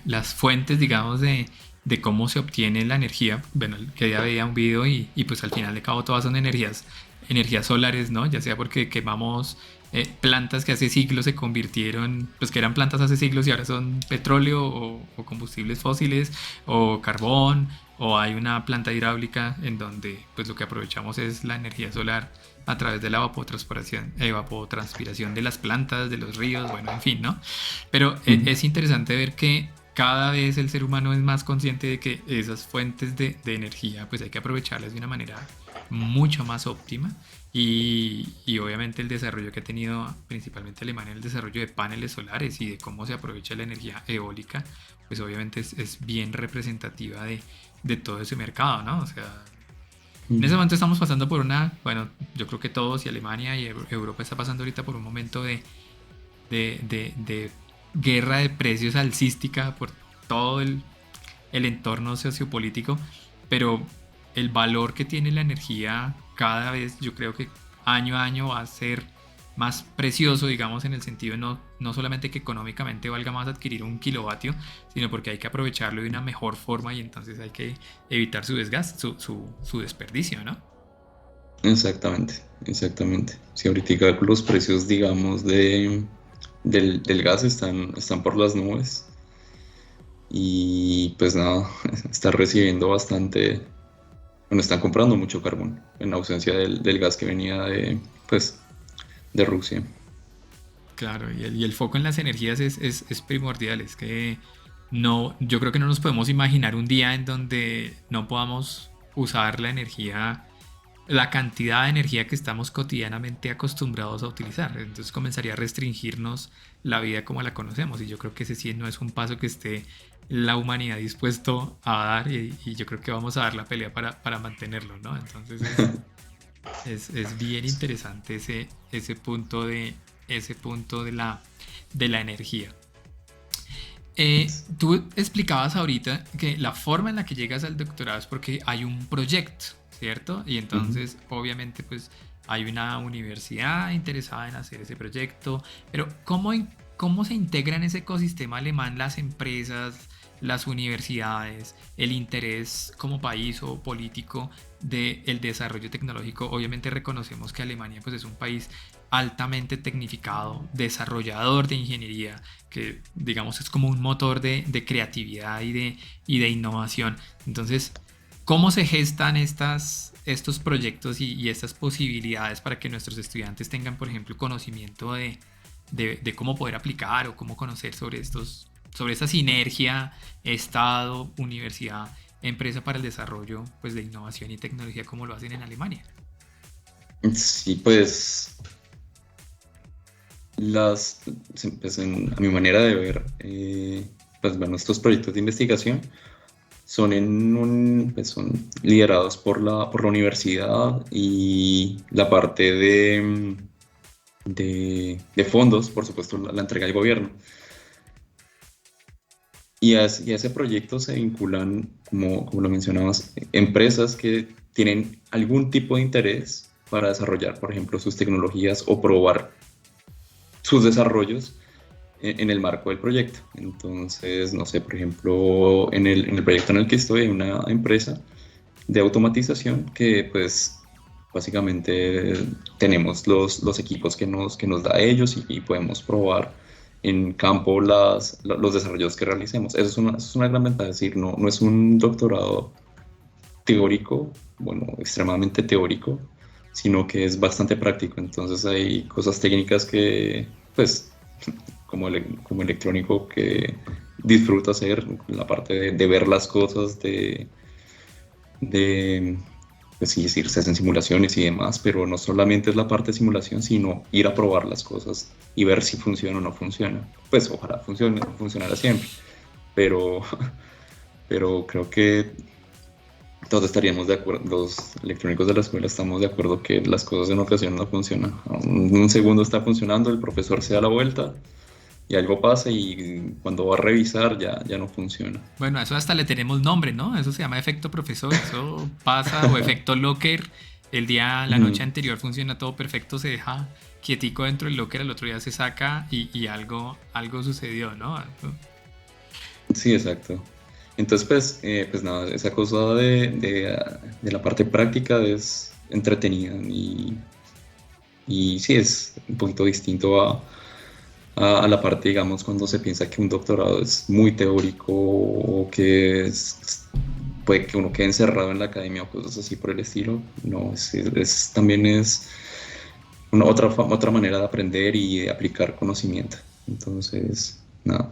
las fuentes, digamos, de cómo se obtiene la energía, bueno, que ya veía un video y pues al final de cabo todas son energías solares, ¿no? Ya sea porque quemamos plantas que hace siglos se convirtieron, pues que eran plantas hace siglos y ahora son petróleo o combustibles fósiles o carbón, o hay una planta hidráulica en donde pues lo que aprovechamos es la energía solar a través de la evapotranspiración de las plantas, de los ríos, bueno, en fin, ¿no? Pero Ujú. es interesante ver que cada vez el ser humano es más consciente de que esas fuentes de energía pues hay que aprovecharlas de una manera mucho más óptima y obviamente el desarrollo que ha tenido principalmente Alemania, el desarrollo de paneles solares y de cómo se aprovecha la energía eólica, pues obviamente es bien representativa de todo ese mercado, ¿no? O sea, en ese Mm. momento estamos pasando por una, bueno, yo creo que todos y Alemania y Europa está pasando ahorita por un momento de guerra de precios alcística por todo el entorno sociopolítico, pero el valor que tiene la energía cada vez yo creo que año a año va a ser más precioso, digamos, en el sentido de no solamente que económicamente valga más adquirir un kilovatio, sino porque hay que aprovecharlo de una mejor forma y entonces hay que evitar su desgaste, su desperdicio, ¿no? Exactamente, exactamente. Si ahorita los precios, digamos, del gas están por las nubes y pues nada, está recibiendo bastante, bueno, están comprando mucho carbón en ausencia del gas que venía pues, de Rusia. Claro, y el foco en las energías es primordial. Es que no, yo creo que no nos podemos imaginar un día en donde no podamos usar la energía, la cantidad de energía que estamos cotidianamente acostumbrados a utilizar. Entonces comenzaría a restringirnos la vida como la conocemos. Y yo creo que ese sí no es un paso que esté la humanidad dispuesto a dar. Y yo creo que vamos a dar la pelea para mantenerlo, ¿no? Entonces es bien interesante ese punto de la energía. Tú explicabas ahorita que la forma en la que llegas al doctorado es porque hay un proyecto, ¿cierto? Y Ujú. entonces, obviamente, pues hay una universidad interesada en hacer ese proyecto, pero ¿cómo se integra en ese ecosistema alemán las empresas, las universidades, el interés como país o político del desarrollo tecnológico? Obviamente reconocemos que Alemania pues, es un país altamente tecnificado, desarrollador de ingeniería, que digamos es como un motor de creatividad y de innovación. Entonces, ¿cómo se gestan estos proyectos y estas posibilidades para que nuestros estudiantes tengan, por ejemplo, conocimiento de cómo poder aplicar o cómo conocer sobre esta sinergia Estado, universidad, empresa para el desarrollo pues, de innovación y tecnología como lo hacen en Alemania? Sí, pues las, pues, a mi manera de ver, pues bueno, estos proyectos de investigación pues, son liderados por la universidad y la parte de fondos, por supuesto, la entrega del gobierno. Y a ese proyecto se vinculan, como lo mencionabas, empresas que tienen algún tipo de interés para desarrollar, por ejemplo, sus tecnologías o probar sus desarrollos en el marco del proyecto. Entonces, no sé, por ejemplo, en el proyecto en el que estoy hay una empresa de automatización que pues básicamente tenemos los equipos que nos da ellos y podemos probar en campo los desarrollos que realicemos. Eso es una gran ventaja, es decir, no es un doctorado teórico, bueno, extremadamente teórico, sino que es bastante práctico. Entonces hay cosas técnicas que, pues, como electrónico que disfruto hacer, la parte de ver las cosas, de pues sí, decir, se hacen simulaciones y demás, pero no solamente es la parte de simulación, sino ir a probar las cosas y ver si funciona o no funciona. Pues ojalá funcionara siempre, pero, pero creo que todos estaríamos de acuerdo, los electrónicos de la escuela estamos de acuerdo que las cosas en ocasiones no funcionan. Un segundo está funcionando, el profesor se da la vuelta y algo pasa y cuando va a revisar ya no funciona. Bueno, a eso hasta le tenemos nombre, ¿no? Eso se llama efecto profesor, eso pasa, o efecto locker. El día, la noche Ujú. anterior funciona todo perfecto, se deja quietico dentro del locker, el otro día se saca y algo sucedió, ¿no? Sí, exacto. Entonces, pues nada, esa cosa de la parte práctica es entretenida y sí es un poquito distinto a la parte, digamos, cuando se piensa que un doctorado es muy teórico o que puede que uno quede encerrado en la academia o cosas así por el estilo. No, también es otra manera de aprender y de aplicar conocimiento. Entonces, nada.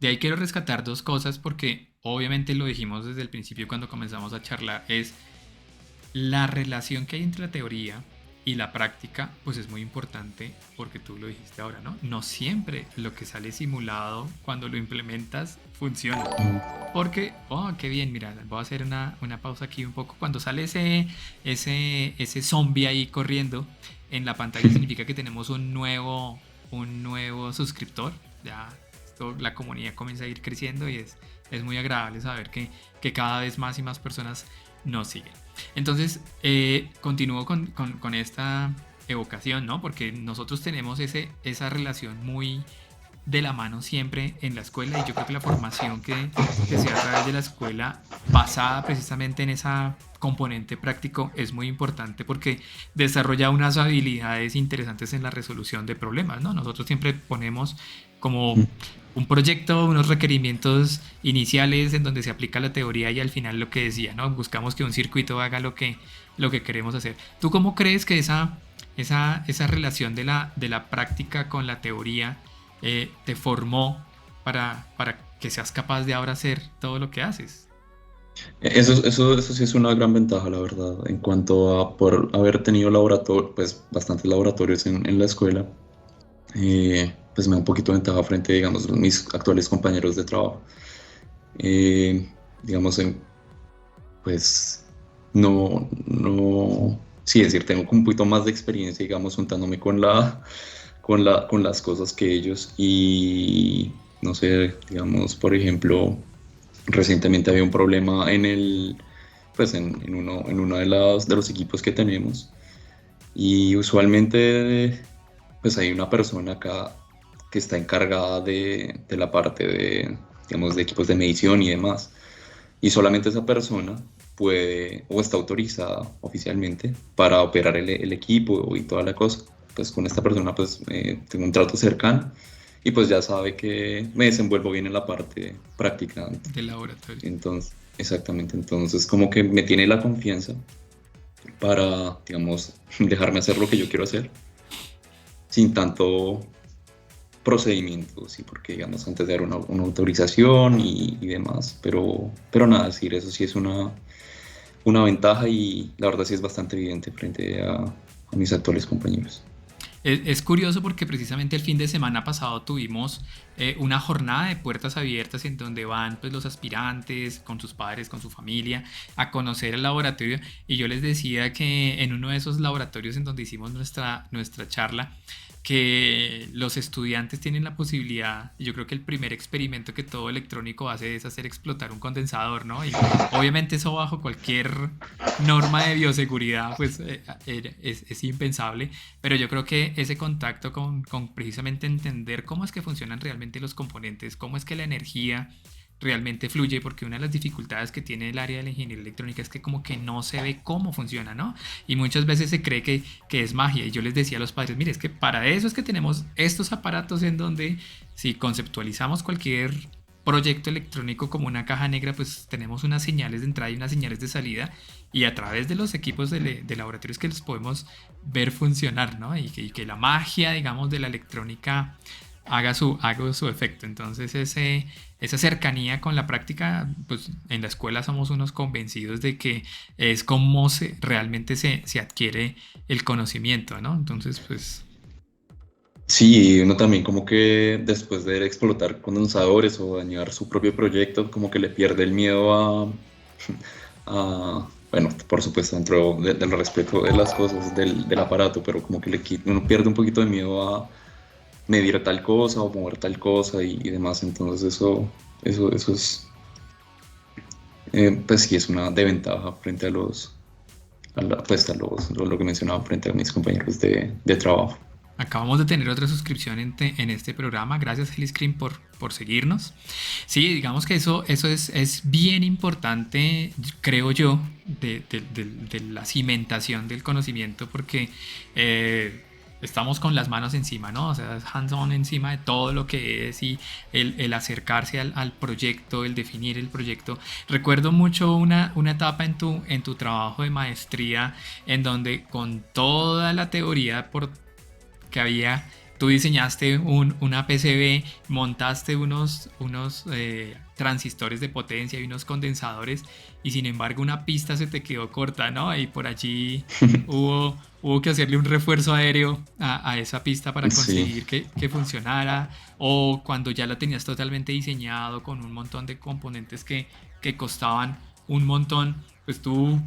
De ahí quiero rescatar dos cosas porque obviamente lo dijimos desde el principio cuando comenzamos a charlar, es la relación que hay entre la teoría y la práctica, pues es muy importante porque tú lo dijiste ahora, ¿no? No siempre lo que sale simulado cuando lo implementas funciona. Mm. Porque, oh, qué bien, mira, voy a hacer una pausa aquí un poco. Cuando sale ese zombie ahí corriendo en la pantalla significa que tenemos un nuevo suscriptor. Ya la comunidad comienza a ir creciendo y es muy agradable saber que cada vez más y más personas nos siguen. Entonces, continúo con esta evocación, ¿no? Porque nosotros tenemos esa relación muy de la mano siempre en la escuela y yo creo que la formación que se da a través de la escuela basada precisamente en esa componente práctico es muy importante porque desarrolla unas habilidades interesantes en la resolución de problemas, ¿no? Nosotros siempre ponemos como un proyecto, unos requerimientos iniciales en donde se aplica la teoría y al final lo que decía, ¿no? Buscamos que un circuito haga lo que queremos hacer. ¿Tú cómo crees que esa relación de la práctica con la teoría te formó para que seas capaz de ahora hacer todo lo que haces? Eso sí es una gran ventaja, la verdad, en cuanto a por haber tenido pues bastantes laboratorios en la escuela, pues me da un poquito de ventaja frente, digamos, a mis actuales compañeros de trabajo. Eh, digamos, pues sí, es decir, tengo como un poquito más de experiencia, digamos, juntándome con las cosas que ellos y, no sé, digamos, por ejemplo, recientemente había un problema pues en uno de los equipos que tenemos y usualmente pues hay una persona acá que está encargada de la parte digamos, de equipos de medición y demás. Y solamente esa persona puede o está autorizada oficialmente para operar el equipo y toda la cosa. Pues con esta persona pues tengo un trato cercano y pues ya sabe que me desenvuelvo bien en la parte práctica. Del laboratorio. Entonces, exactamente, entonces como que me tiene la confianza para, digamos, dejarme hacer lo que yo quiero hacer sin tanto procedimiento, sí, porque digamos antes de dar una autorización y demás, pero nada, es decir, eso sí es una ventaja y la verdad sí es bastante evidente frente a mis actuales compañeros. Es curioso porque precisamente el fin de semana pasado tuvimos una jornada de puertas abiertas en donde van pues los aspirantes con sus padres, con su familia, a conocer el laboratorio y yo les decía que en uno de esos laboratorios en donde hicimos nuestra charla, que los estudiantes tienen la posibilidad, yo creo que el primer experimento que todo electrónico hace es hacer explotar un condensador, ¿no? Y obviamente eso bajo cualquier norma de bioseguridad, pues es impensable, pero yo creo que ese contacto con precisamente entender cómo es que funcionan realmente los componentes, cómo es que la energía realmente fluye, porque una de las dificultades que tiene el área de la ingeniería electrónica es que como que no se ve cómo funciona, ¿no? Y muchas veces se cree que es magia. Y yo les decía a los padres, mire, es que para eso es que tenemos estos aparatos en donde si conceptualizamos cualquier proyecto electrónico como una caja negra, pues tenemos unas señales de entrada y unas señales de salida y a través de los equipos de laboratorios que los podemos ver funcionar, ¿no? Y que la magia, digamos, de la electrónica haga su efecto. Entonces esa cercanía con la práctica, pues en la escuela somos unos convencidos de que es como realmente se adquiere el conocimiento, ¿no? Entonces, pues Sí, uno también como que después de explotar condensadores o dañar su propio proyecto, como que le pierde el miedo bueno, por supuesto dentro del respeto de las cosas del aparato, pero como que uno pierde un poquito de miedo a medir tal cosa o mover tal cosa y demás. Entonces eso es, pues sí, es una desventaja frente pues lo que mencionaba frente a mis compañeros de trabajo. acabamos de tener otra suscripción en este programa. Gracias, Heliscreen, por seguirnos. Sí, digamos que eso es bien importante, creo yo, de la cimentación del conocimiento, porque estamos con las manos encima, ¿no? O sea, hands-on encima de todo lo que es y el acercarse al proyecto, el definir el proyecto. Recuerdo mucho una etapa en tu trabajo de maestría en donde con toda la teoría que había tú diseñaste una PCB, montaste unos transistores de potencia y unos condensadores y sin embargo una pista se te quedó corta, ¿no? Y por allí hubo que hacerle un refuerzo aéreo a esa pista para Sí, conseguir que funcionara, o cuando ya la tenías totalmente diseñado con un montón de componentes que costaban un montón, pues tú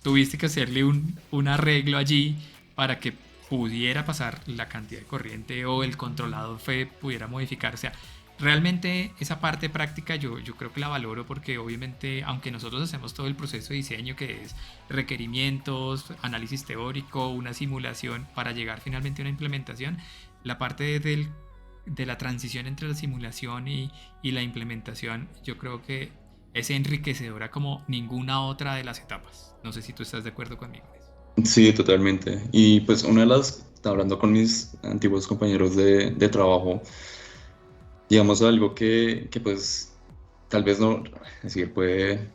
tuviste que hacerle un arreglo allí para que pudiera pasar la cantidad de corriente o el controlador pudiera modificar. O sea, realmente esa parte práctica yo creo que la valoro porque obviamente aunque nosotros hacemos todo el proceso de diseño que es requerimientos, análisis teórico, una simulación para llegar finalmente a una implementación, la parte de la transición entre la simulación y la implementación yo creo que es enriquecedora como ninguna otra de las etapas. No sé si tú estás de acuerdo conmigo en eso. sí, totalmente. Y pues hablando con mis antiguos compañeros de trabajo, digamos algo que pues tal vez no, es decir, puede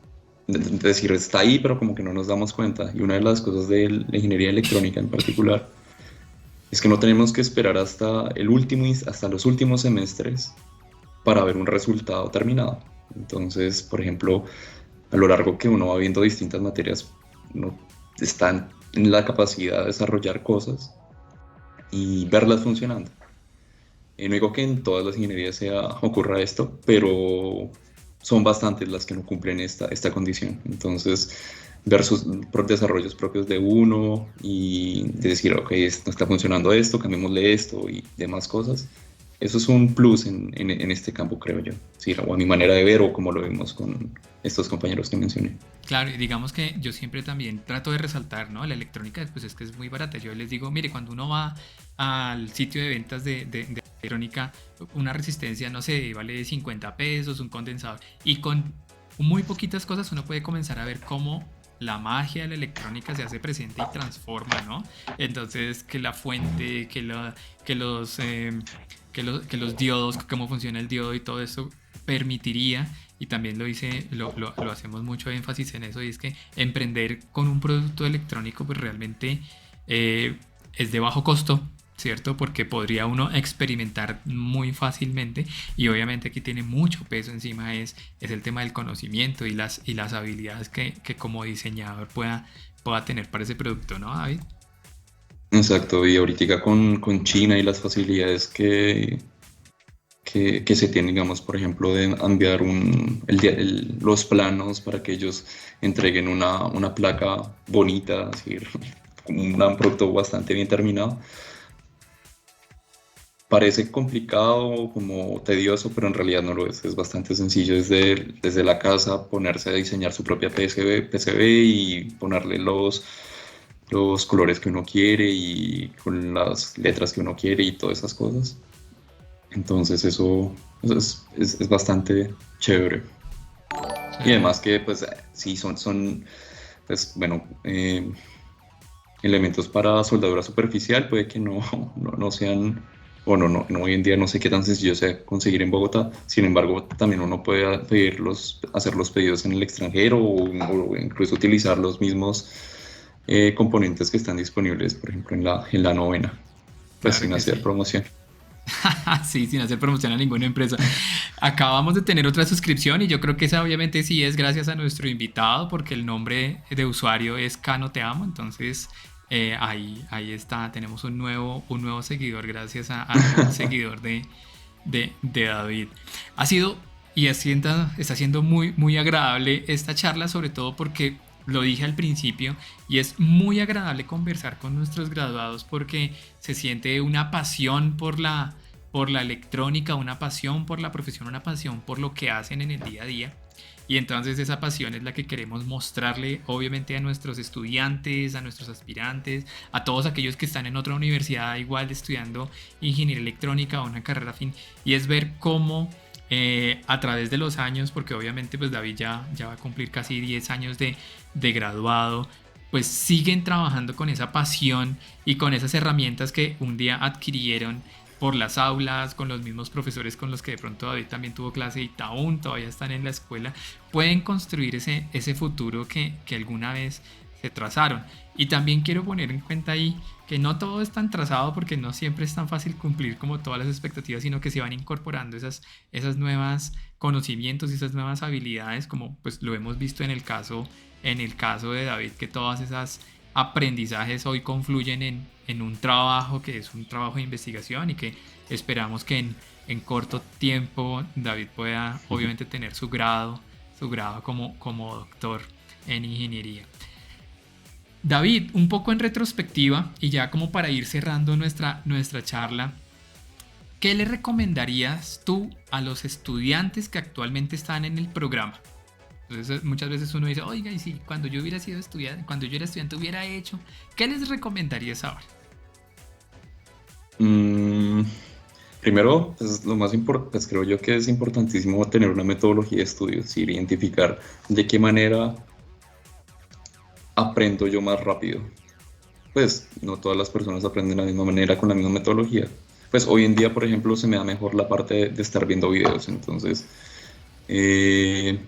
decir está ahí, pero como que no nos damos cuenta. Y una de las cosas de la ingeniería electrónica en particular es que no tenemos que esperar hasta hasta los últimos semestres para ver un resultado terminado. Entonces, por ejemplo, a lo largo que uno va viendo distintas materias, uno está en la capacidad de desarrollar cosas y verlas funcionando. No digo que en todas las ingenierías ocurra esto, pero son bastantes las que no cumplen esta condición. Entonces, ver sus desarrollos propios de uno y de decir, ok, no está funcionando esto, cambiémosle esto y demás cosas. Eso es un plus en este campo, creo yo. Sí, o a mi manera de ver o como lo vemos con estos compañeros que mencioné. Claro, y digamos que yo siempre también trato de resaltar, ¿no? La electrónica, pues es que es muy barata. Yo les digo, mire, cuando uno va al sitio de ventas de electrónica, una resistencia, no sé, vale 50 pesos, un condensador. Y con muy poquitas cosas uno puede comenzar a ver cómo la magia de la electrónica se hace presente y transforma, ¿no? Entonces, que la fuente, que los, eh, que los diodos, cómo funciona el diodo y todo eso permitiría y también lo hacemos mucho énfasis en eso, y es que emprender con un producto electrónico pues realmente eh, es de bajo costo, ¿cierto? Porque podría uno experimentar muy fácilmente y obviamente aquí tiene mucho peso encima es el tema del conocimiento y las habilidades que como diseñador pueda tener para ese producto, ¿no, David? Exacto, y ahorita con China y las facilidades que se tienen, digamos, por ejemplo, de enviar los planos para que ellos entreguen una placa bonita, así, como un producto bastante bien terminado. Parece complicado, como tedioso, pero en realidad no lo es. Es bastante sencillo desde la casa ponerse a diseñar su propia PCB y ponerle los colores que uno quiere y con las letras que uno quiere y todas esas cosas. Entonces eso es bastante chévere. Y Sí. además que pues sí son pues bueno, elementos para soldadura superficial, puede que no sean, bueno, no, hoy en día no sé qué tan sencillo sea conseguir en Bogotá. Sin embargo, también uno puede hacer los pedidos en el extranjero o incluso utilizar los mismos componentes que están disponibles, por ejemplo, en la novena, pues Claro sin que hacer sí. promoción. Sí, sin hacer promoción a ninguna empresa. Acabamos de tener otra suscripción y yo creo que esa obviamente sí es gracias a nuestro invitado porque el nombre de usuario es Cano Te Amo. Entonces ahí está, tenemos un nuevo seguidor gracias al seguidor de David. Ha sido y está siendo muy agradable esta charla, sobre todo porque lo dije al principio y es muy agradable conversar con nuestros graduados porque se siente una pasión por la electrónica, una pasión por la profesión, una pasión por lo que hacen en el día a día. Y entonces esa pasión es la que queremos mostrarle obviamente a nuestros estudiantes, a nuestros aspirantes, a todos aquellos que están en otra universidad igual estudiando ingeniería electrónica o una carrera fin. Y es ver cómo a través de los años, porque obviamente pues David ya va a cumplir casi 10 años de graduado, pues siguen trabajando con esa pasión y con esas herramientas que un día adquirieron por las aulas, con los mismos profesores con los que de pronto David también tuvo clase y aún todavía están en la escuela, pueden construir ese futuro que alguna vez se trazaron. Y también quiero poner en cuenta ahí que no todo es tan trazado porque no siempre es tan fácil cumplir como todas las expectativas, sino que se van incorporando esas nuevas conocimientos y esas nuevas habilidades, como pues lo hemos visto en el caso de David, que todas esas aprendizajes hoy confluyen en un trabajo que es un trabajo de investigación y que esperamos que en corto tiempo David pueda obviamente tener su grado como doctor en ingeniería. David, un poco en retrospectiva y ya como para ir cerrando nuestra charla, ¿qué le recomendarías tú a los estudiantes que actualmente están en el programa? Entonces muchas veces uno dice, oiga, y si cuando yo hubiera sido estudiante, cuando yo era estudiante hubiera hecho, ¿qué les recomendarías ahora? Mm, Primero, pues lo más importante, pues creo yo que es importantísimo tener una metodología de estudio, es decir, identificar de qué manera aprendo yo más rápido. Pues no todas las personas aprenden de la misma manera con la misma metodología. Pues hoy en día, por ejemplo, se me da mejor la parte de estar viendo videos, entonces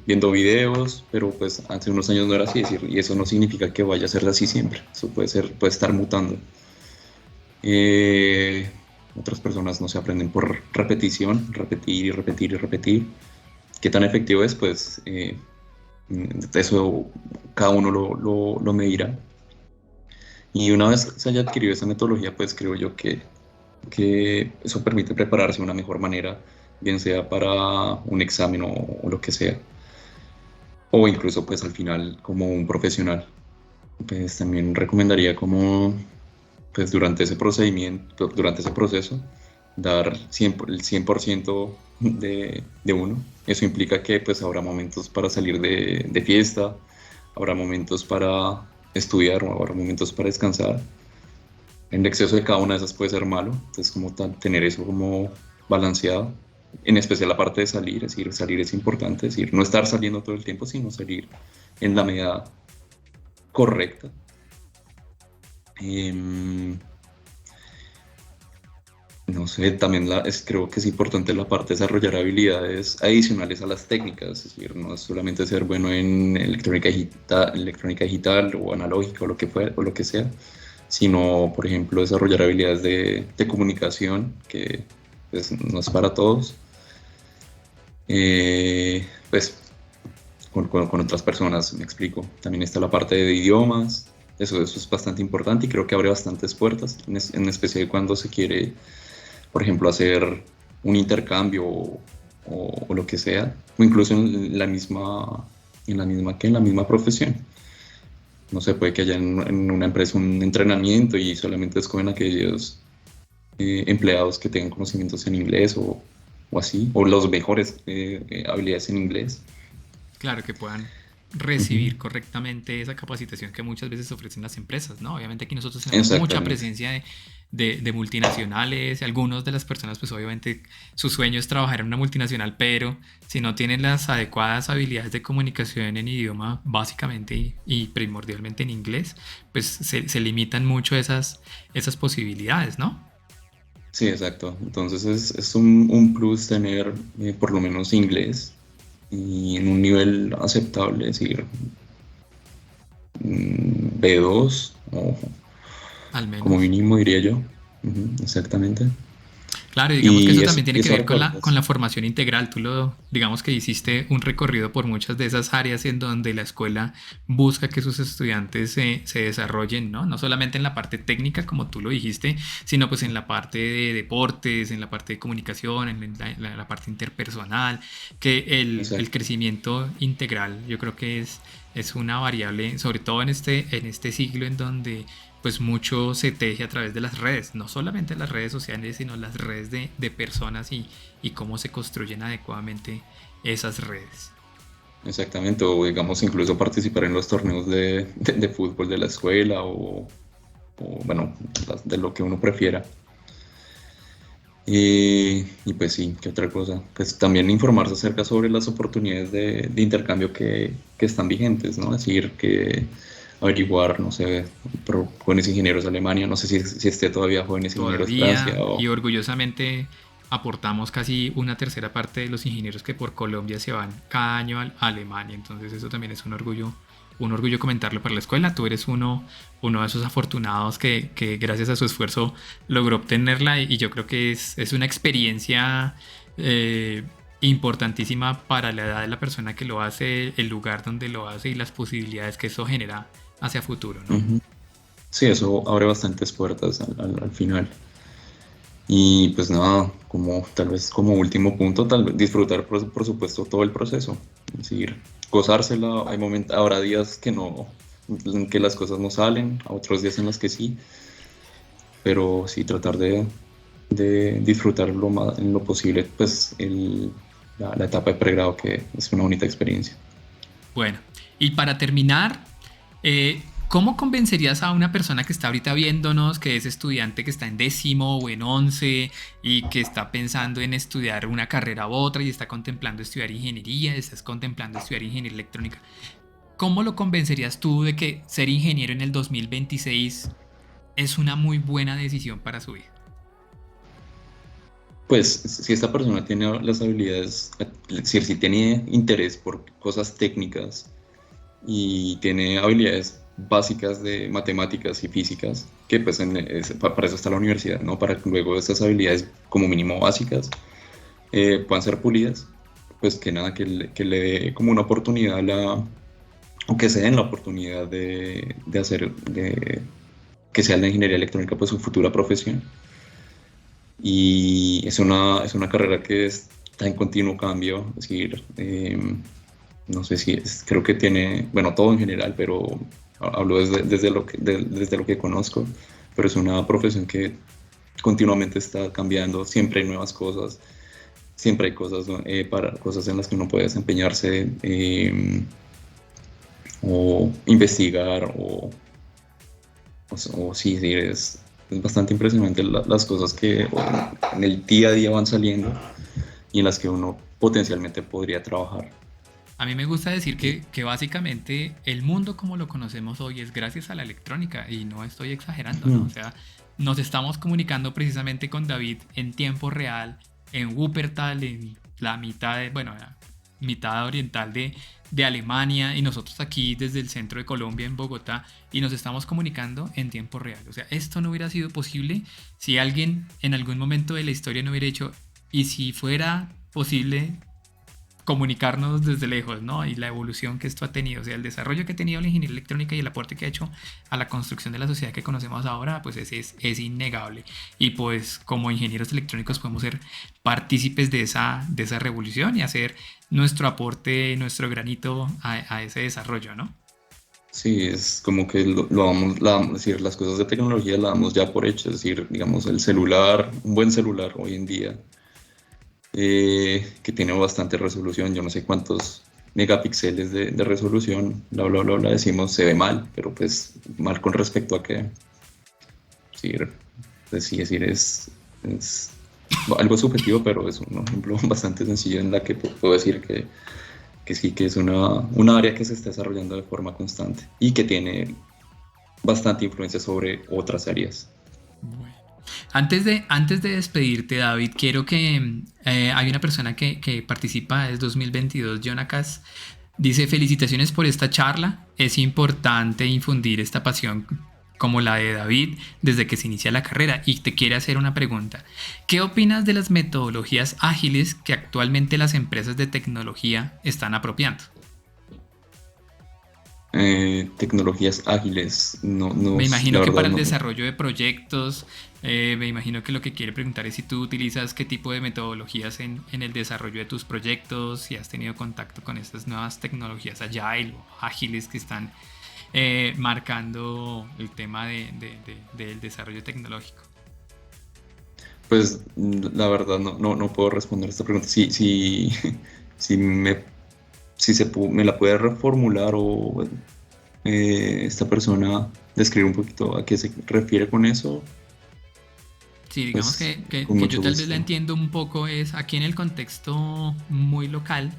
viendo videos, pero pues hace unos años no era así, decir, y eso no significa que vaya a ser así siempre, eso puede estar mutando. Eh, Otras personas no se aprenden por repetición, repetir y repetir y repetir. ¿Qué tan efectivo es? Pues eso cada uno lo medirá. Y una vez se haya adquirido esa metodología, pues creo yo que eso permite prepararse de una mejor manera, bien sea para un examen o lo que sea, o incluso pues al final como un profesional. Pues también recomendaría como pues durante ese procedimiento, durante ese proceso, dar el 100% de uno. Eso implica que pues habrá momentos para salir de fiesta, habrá momentos para estudiar o habrá momentos para descansar. El exceso de cada una de esas puede ser malo, entonces como tener eso como balanceado, en especial la parte de salir, es decir, salir es importante, es decir, no estar saliendo todo el tiempo, sino salir en la medida correcta. Em, no sé, también creo que es importante la parte de desarrollar habilidades adicionales a las técnicas, es decir, no es solamente ser bueno en electrónica digital o analógica o lo que fuera, o lo que sea, sino, por ejemplo, desarrollar habilidades de comunicación, que pues, no es para todos, pues con otras personas, me explico. También está la parte de idiomas, eso es bastante importante y creo que abre bastantes puertas, en especial cuando se quiere, por ejemplo, hacer un intercambio o lo que sea, o incluso en la misma profesión. No sé, puede que haya en una empresa un entrenamiento y solamente escogen aquellos empleados que tengan conocimientos en inglés o así, o los mejores habilidades en inglés. Claro, que puedan Ujú. recibir correctamente esa capacitación que muchas veces ofrecen las empresas, ¿no? Obviamente aquí nosotros tenemos mucha Exactamente. presencia de multinacionales, algunas de las personas pues obviamente su sueño es trabajar en una multinacional, pero si no tienen las adecuadas habilidades de comunicación en idioma básicamente y primordialmente en inglés, pues se limitan mucho esas posibilidades, ¿no? Sí, exacto. Entonces es un plus tener por lo menos inglés y en un nivel aceptable, es decir, B2 o Al como menos. mínimo diría yo. Ujú, exactamente. Claro, y digamos que Y eso eso, también tiene y que eso ver abre con puertas. la formación integral. Digamos que hiciste un recorrido por muchas de esas áreas en donde la escuela busca que sus estudiantes se desarrollen, ¿no? No solamente en la parte técnica, como tú lo dijiste, sino pues en la parte de deportes, en la parte de comunicación, en la parte interpersonal, que el Exacto. crecimiento integral yo creo que es una variable, sobre todo en este siglo en donde pues mucho se teje a través de las redes, no solamente las redes sociales, sino las redes de personas y cómo se construyen adecuadamente esas redes. Exactamente, o digamos incluso participar en los torneos de fútbol de la escuela bueno, de lo que uno prefiera. Y pues sí, ¿qué otra cosa? Pues también informarse acerca sobre las oportunidades de intercambio que están vigentes, ¿no? Es decir, que averiguar, no sé, jóvenes ingenieros de Alemania, no sé si esté todavía jóvenes ingenieros de Francia Todavía y o... orgullosamente aportamos casi una tercera parte de los ingenieros que por Colombia se van cada año a Alemania, entonces eso también es un orgullo un orgullo comentarlo para la escuela. Tú eres uno de esos afortunados que gracias a su esfuerzo logró obtenerla y yo creo que es una experiencia importantísima para la edad de la persona que lo hace, el lugar donde lo hace y las posibilidades que eso genera hacia futuro, ¿no? Ujú. Sí, eso abre bastantes puertas al final. Y pues nada, como tal vez como último punto, tal vez disfrutar por supuesto todo el proceso. Es decir, gozársela, hay momentos, habrá días que no, en que las cosas no salen, a otros días en los que sí, pero sí tratar de disfrutar en lo posible, pues la etapa de pregrado, que es una bonita experiencia. Bueno, y para terminar, ¿cómo convencerías a una persona que está ahorita viéndonos, que es estudiante, que está en 10º o en 11 y que está pensando en estudiar una carrera u otra y está contemplando estudiar ingeniería, estás contemplando estudiar ingeniería electrónica? ¿Cómo lo convencerías tú de que ser ingeniero en el 2026 es una muy buena decisión para su vida? Pues si esta persona tiene las habilidades, es decir, si tiene interés por cosas técnicas y tiene habilidades básicas de matemáticas y físicas, que pues para eso está la universidad, ¿no? Para que luego estas habilidades como mínimo básicas puedan ser pulidas, pues que nada, que le dé como una oportunidad o que se den la oportunidad de hacer, que sea la ingeniería electrónica pues su futura profesión. Y es una carrera que está en continuo cambio, es decir, no sé si creo que tiene, bueno, todo en general, pero hablo desde lo que conozco, pero es una profesión que continuamente está cambiando, siempre hay nuevas cosas, siempre hay cosas, ¿no? Cosas en las que uno puede desempeñarse o investigar o sí, sí, es bastante impresionante las cosas que en el día a día van saliendo y en las que uno potencialmente podría trabajar. A mí me gusta decir que básicamente el mundo como lo conocemos hoy es gracias a la electrónica y no estoy exagerando, ¿no? O Mm. sea, nos estamos comunicando precisamente con David en tiempo real, en Wuppertal, en la mitad de, bueno, la mitad oriental de Alemania y nosotros aquí desde el centro de Colombia en Bogotá y nos estamos comunicando en tiempo real. O sea, esto no hubiera sido posible si alguien en algún momento de la historia no hubiera hecho y si fuera posible comunicarnos desde lejos, ¿no? Y la evolución que esto ha tenido, o sea, el desarrollo que ha tenido la ingeniería electrónica y el aporte que ha hecho a la construcción de la sociedad que conocemos ahora, pues es innegable. Y pues como ingenieros electrónicos podemos ser partícipes de esa revolución y hacer nuestro aporte, nuestro granito a ese desarrollo, ¿no? Sí, es como que lo vamos, es decir, las cosas de tecnología las damos ya por hecho, es decir, digamos, el celular, un buen celular hoy en día, que tiene bastante resolución, yo no sé cuántos megapíxeles de resolución, bla, decimos, se ve mal, pero pues mal con respecto a que, sí, pues, sí, es decir, es algo subjetivo, pero es un ejemplo bastante sencillo en la que puedo decir que sí, que es una área que se está desarrollando de forma constante y que tiene bastante influencia sobre otras áreas. Bueno. Antes de despedirte, David, quiero que hay una persona que participa desde 2022, Jonacas. Dice, felicitaciones por esta charla. Es importante infundir esta pasión como la de David desde que se inicia la carrera y te quiere hacer una pregunta. ¿Qué opinas de las metodologías ágiles que actualmente las empresas de tecnología están apropiando? Tecnologías ágiles, no, Me imagino la que verdad para el no. desarrollo de proyectos, me imagino que lo que quiere preguntar es si tú utilizas qué tipo de metodologías en el desarrollo de tus proyectos, si has tenido contacto con estas nuevas tecnologías agile o ágiles que están marcando el tema del desarrollo tecnológico. Pues la verdad no puedo responder esta pregunta. Si me, me la puede reformular o esta persona describir un poquito a qué se refiere con eso, Sí, digamos pues con que yo mucho tal vez la gusto. entiendo un poco es aquí en el contexto muy local.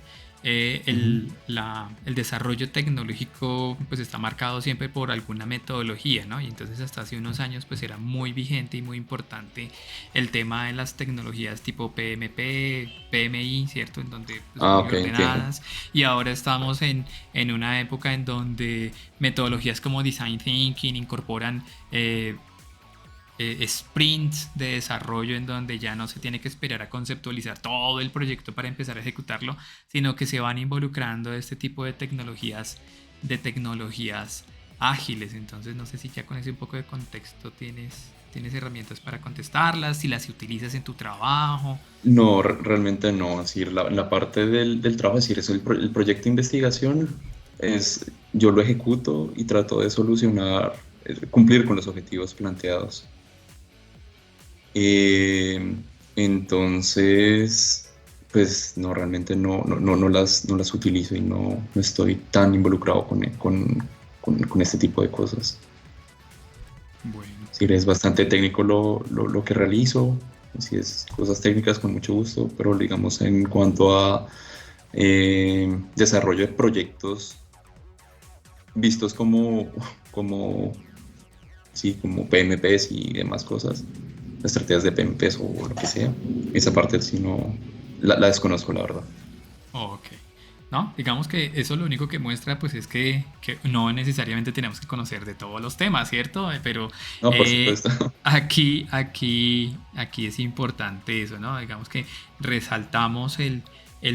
el desarrollo tecnológico pues está marcado siempre por alguna metodología, ¿no? Y entonces hasta hace unos años pues era muy vigente y muy importante el tema de las tecnologías tipo PMP, PMI, ¿cierto? En donde pues, son Ah, muy ok, entiendo. ordenadas, y ahora estamos en una época en donde metodologías como Design Thinking incorporan sprints de desarrollo en donde ya no se tiene que esperar a conceptualizar todo el proyecto para empezar a ejecutarlo, sino que se van involucrando este tipo de tecnologías ágiles. Entonces no sé si ya con ese un poco de contexto tienes herramientas para contestarlas, si las utilizas en tu trabajo. No, realmente no. Es decir, la parte del trabajo, es decir, el proyecto de investigación, yo lo ejecuto y trato de solucionar, cumplir con los objetivos planteados. Eh, entonces, pues no, realmente no las utilizo y no estoy tan involucrado con este tipo de cosas. Bueno, Es decir, es bastante técnico lo que realizo, si es cosas técnicas con mucho gusto, pero digamos en cuanto a desarrollo de proyectos vistos como, sí, como PMPs y demás cosas, estrategias de PMPs o lo que sea, esa parte sí no la desconozco, la verdad. ok. ¿No? Digamos que eso lo único que muestra pues es que no necesariamente tenemos que conocer de todos los temas, ¿cierto? Pero No, por eh, supuesto. aquí es importante eso, ¿no? Digamos que resaltamos el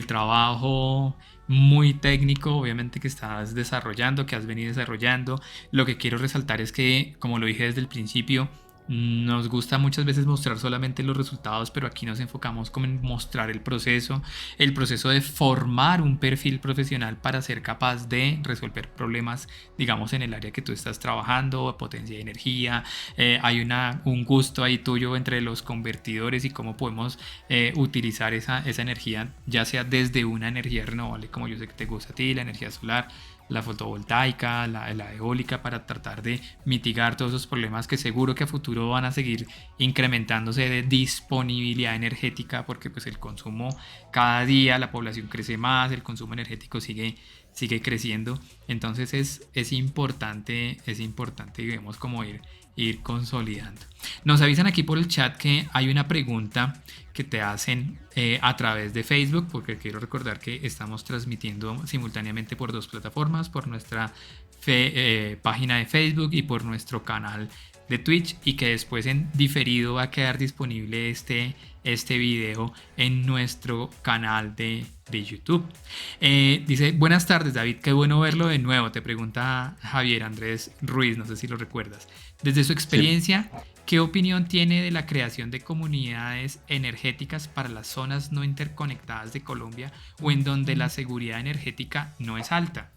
trabajo muy técnico, obviamente, que estás desarrollando, que has venido desarrollando. Lo que quiero resaltar es que, como lo dije desde el principio, nos gusta muchas veces mostrar solamente los resultados, pero aquí nos enfocamos como en mostrar el proceso de formar un perfil profesional para ser capaz de resolver problemas, digamos, en el área que tú estás trabajando, potencia de energía. Hay un gusto ahí tuyo entre los convertidores y cómo podemos utilizar esa energía, ya sea desde una energía renovable, como yo sé que te gusta a ti, la energía solar, la fotovoltaica, la eólica, para tratar de mitigar todos esos problemas que seguro que a futuro van a seguir incrementándose de disponibilidad energética, porque pues el consumo cada día, la población crece más, el consumo energético sigue creciendo. Entonces es importante, digamos, como ir consolidando. Nos avisan aquí por el chat que hay una pregunta que te hacen a través de Facebook, porque quiero recordar que estamos transmitiendo simultáneamente por dos plataformas, por nuestra página de Facebook y por nuestro canal de Twitch, y que después en diferido va a quedar disponible este video en nuestro canal de YouTube. Dice, buenas tardes David, qué bueno verlo de nuevo, te pregunta Javier Andrés Ruiz, no sé si lo recuerdas. Desde su Sí. experiencia, ¿qué opinión tiene de la creación de comunidades energéticas para las zonas no interconectadas de Colombia o en donde la seguridad energética no es alta?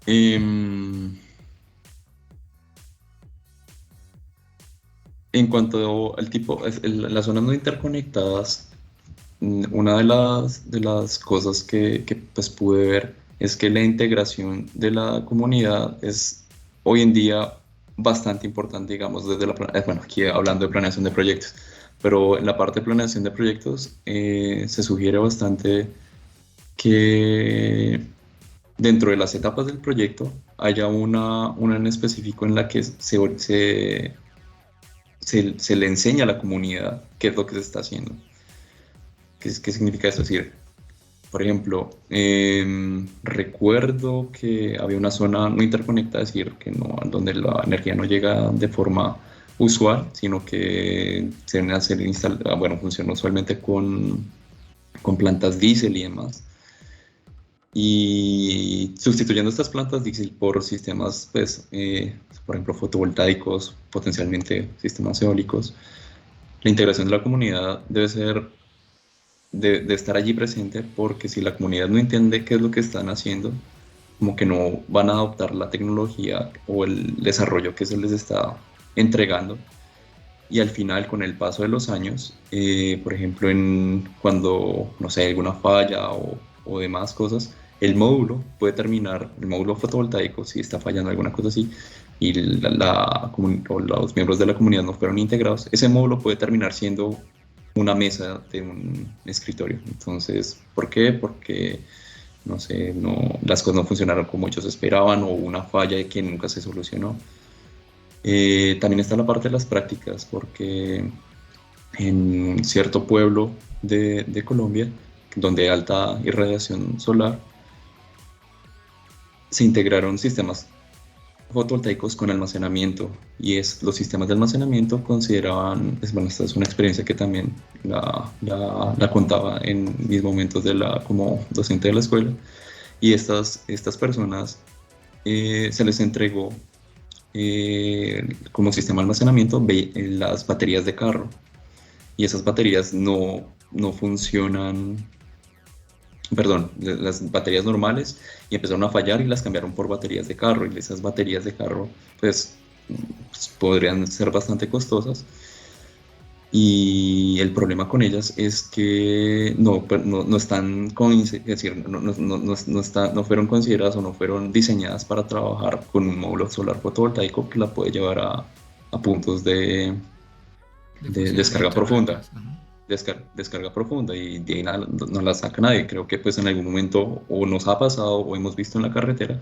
Em, en cuanto al tipo, las zonas no interconectadas, una de las cosas que pues pude ver es que la integración de la comunidad es hoy en día bastante importante, digamos, bueno, aquí hablando de planeación de proyectos, pero en la parte de planeación de proyectos se sugiere bastante que dentro de las etapas del proyecto haya una en específico en la que se le enseña a la comunidad qué es lo que se está haciendo. ¿Qué significa esto? Es decir, por ejemplo, recuerdo que había una zona no interconectada, es decir, que no, donde la energía no llega de forma usual, sino que bueno, funciona usualmente con plantas diésel y demás. Y sustituyendo estas plantas diésel por sistemas, pues, por ejemplo, fotovoltaicos, potencialmente sistemas eólicos, la integración de la comunidad debe ser de estar allí presente, porque si la comunidad no entiende qué es lo que están haciendo, como que no van a adoptar la tecnología o el desarrollo que se les está entregando. Y al final, con el paso de los años, por ejemplo, cuando, no sé, hay alguna falla o demás cosas, el módulo fotovoltaico, si está fallando alguna cosa así, y o los miembros de la comunidad no fueron integrados, ese módulo puede terminar siendo una mesa de un escritorio. Entonces, ¿por qué? Porque, no sé, las cosas no funcionaron como ellos esperaban o hubo una falla de que nunca se solucionó. También está la parte de las prácticas, porque en cierto pueblo de Colombia, donde hay alta irradiación solar, se integraron sistemas fotovoltaicos con almacenamiento, y los sistemas de almacenamiento consideraban, bueno, esta es una experiencia que también la contaba en mis momentos como docente de la escuela, y estas personas se les entregó como sistema de almacenamiento las baterías de carro, y esas baterías no funcionan, perdón, las baterías normales, y empezaron a fallar y las cambiaron por baterías de carro, y esas baterías de carro pues, podrían ser bastante costosas, y el problema con ellas es que no están es decir, no fueron consideradas o no fueron diseñadas para trabajar con un módulo solar fotovoltaico que la puede llevar a puntos De de descarga funcionamiento profunda. altos. Ajá. Descarga profunda, y de ahí no la saca nadie. Creo que pues en algún momento o nos ha pasado o hemos visto en la carretera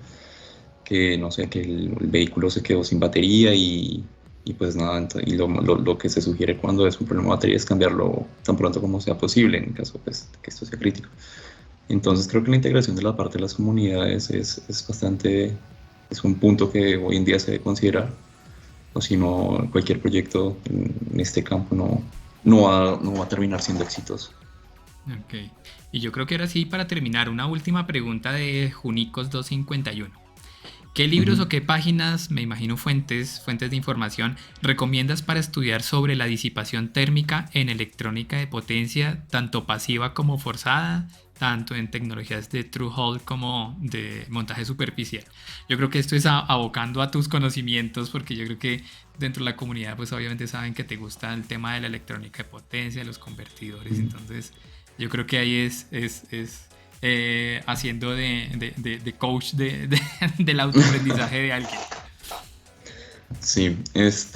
que, no sé, que el vehículo se quedó sin batería, y pues nada, y lo que se sugiere cuando es un problema de batería es cambiarlo tan pronto como sea posible, en caso pues que esto sea crítico. Entonces creo que la integración de la parte de las comunidades es bastante, es un punto que hoy en día se debe considerar, o si no, cualquier proyecto en este campo no va a terminar siendo exitoso. Ok. Y yo creo que ahora sí, para terminar, una última pregunta de Junicos 251. ¿Qué libros Ujú. o qué páginas, me imagino fuentes de información, recomiendas para estudiar sobre la disipación térmica en electrónica de potencia, tanto pasiva como forzada, tanto en tecnologías de True Hall como de montaje superficial? Yo creo que esto es abocando a tus conocimientos, porque yo creo que dentro de la comunidad pues obviamente saben que te gusta el tema de la electrónica de potencia, los convertidores, Ujú. entonces yo creo que ahí es haciendo de coach del autoaprendizaje de alguien. Sí, pues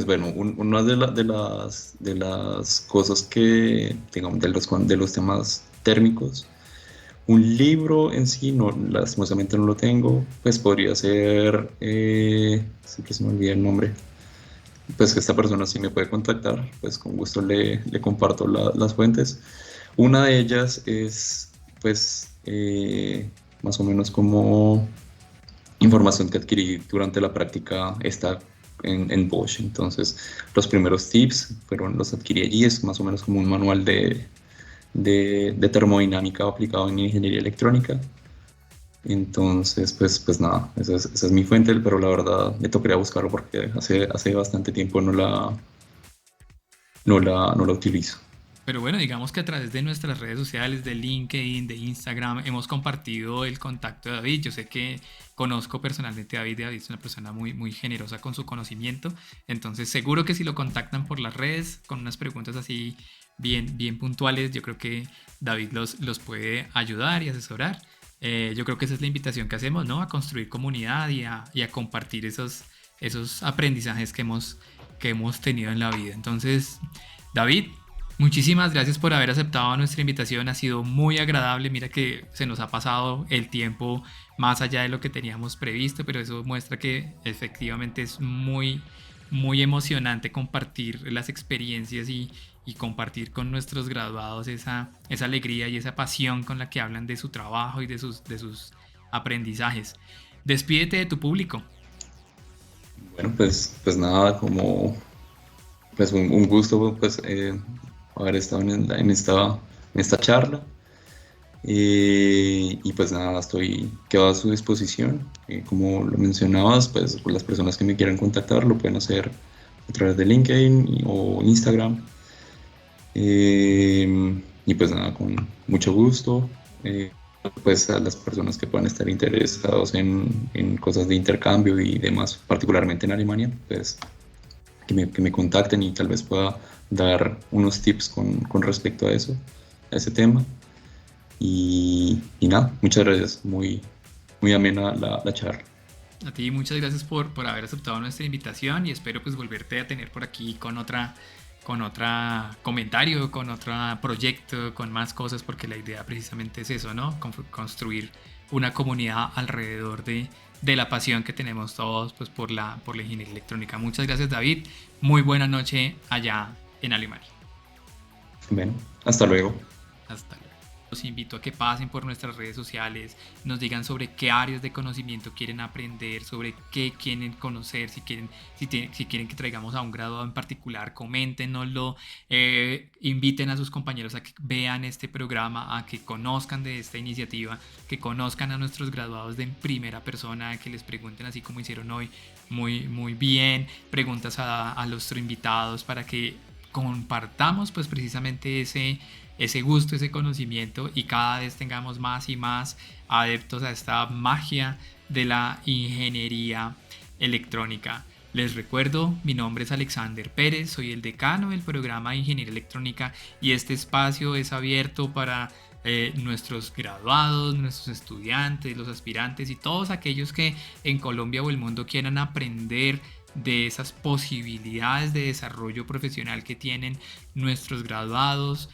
bueno, una de las cosas que, digamos, de los temas térmicos, un libro en sí, no, lastimosamente no lo tengo, pues podría ser, siempre se me olvida el nombre, pues que esta persona sí me puede contactar, pues con gusto le comparto las fuentes. Una de ellas es, pues, más o menos como información que adquirí durante la práctica esta en Bosch. Entonces, los primeros tips los adquirí allí. Es más o menos como un manual de termodinámica aplicado en ingeniería electrónica. Entonces, pues nada, esa es mi fuente, pero la verdad me tocaría buscarlo porque hace bastante tiempo no la utilizo. Pero bueno, digamos que a través de nuestras redes sociales, de LinkedIn, de Instagram, hemos compartido el contacto de David. Yo sé que conozco personalmente a David. David es una persona muy, muy generosa con su conocimiento. Entonces, seguro que si lo contactan por las redes con unas preguntas así bien, bien puntuales, yo creo que David los puede ayudar y asesorar. Yo creo que esa es la invitación que hacemos, ¿no? A construir comunidad y a compartir esos aprendizajes que hemos tenido en la vida. Entonces, David, muchísimas gracias por haber aceptado nuestra invitación. Ha sido muy agradable. Mira que se nos ha pasado el tiempo más allá de lo que teníamos previsto, pero eso muestra que efectivamente es muy, muy emocionante compartir las experiencias y compartir con nuestros graduados esa alegría y esa pasión con la que hablan de su trabajo y de sus aprendizajes. Despídete de tu público. Bueno, pues nada, pues un gusto pues haber estado en esta charla. Y pues nada, quedo a su disposición. Como lo mencionabas, pues las personas que me quieran contactar lo pueden hacer a través de LinkedIn o Instagram. Y pues nada, con mucho gusto. Pues a las personas que puedan estar interesados en cosas de intercambio y demás, particularmente en Alemania, pues que me contacten y tal vez pueda dar unos tips con respecto a eso, a ese tema. Y nada, muchas gracias. Muy, muy amena la charla. A ti muchas gracias por haber aceptado nuestra invitación y espero pues volverte a tener por aquí con otro comentario, con otro proyecto, con más cosas, porque la idea precisamente es eso, ¿no? Construir una comunidad alrededor de la pasión que tenemos todos, pues, por la ingeniería electrónica. Muchas gracias, David. Muy buena noche allá en Alemania. Bueno, hasta luego. Hasta luego. Los invito a que pasen por nuestras redes sociales, nos digan sobre qué áreas de conocimiento quieren aprender, sobre qué quieren conocer, si quieren que traigamos a un graduado en particular, coméntenoslo, inviten a sus compañeros a que vean este programa, a que conozcan de esta iniciativa, que conozcan a nuestros graduados de primera persona, que les pregunten así como hicieron hoy, muy bien, preguntas a los invitados para que compartamos pues precisamente ese gusto, ese conocimiento y cada vez tengamos más y más adeptos a esta magia de la ingeniería electrónica. Les recuerdo, mi nombre es Alexander Pérez, soy el decano del programa de Ingeniería Electrónica y este espacio es abierto para nuestros graduados, nuestros estudiantes, los aspirantes y todos aquellos que en Colombia o el mundo quieran aprender de esas posibilidades de desarrollo profesional que tienen nuestros graduados,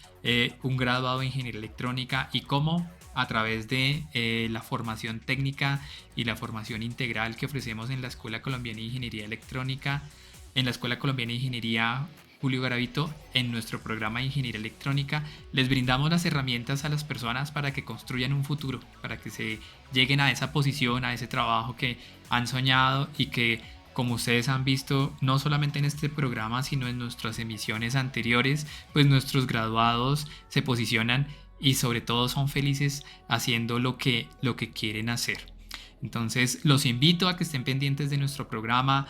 un graduado de ingeniería electrónica y cómo a través de la formación técnica y la formación integral que ofrecemos en la Escuela Colombiana de Ingeniería Electrónica, en la Escuela Colombiana de Ingeniería Julio Garavito, en nuestro programa de Ingeniería Electrónica, les brindamos las herramientas a las personas para que construyan un futuro, para que se lleguen a esa posición, a ese trabajo que han soñado y que, como ustedes han visto, no solamente en este programa, sino en nuestras emisiones anteriores, pues nuestros graduados se posicionan y sobre todo son felices haciendo lo que quieren hacer. Entonces los invito a que estén pendientes de nuestro programa,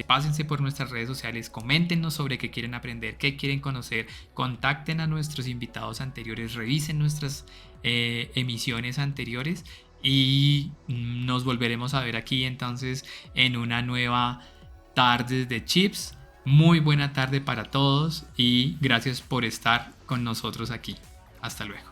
pásense por nuestras redes sociales, coméntenos sobre qué quieren aprender, qué quieren conocer, contacten a nuestros invitados anteriores, revisen nuestras emisiones anteriores y nos volveremos a ver aquí entonces en una nueva tarde de Chips. Muy buena tarde para todos y gracias por estar con nosotros aquí. Hasta luego.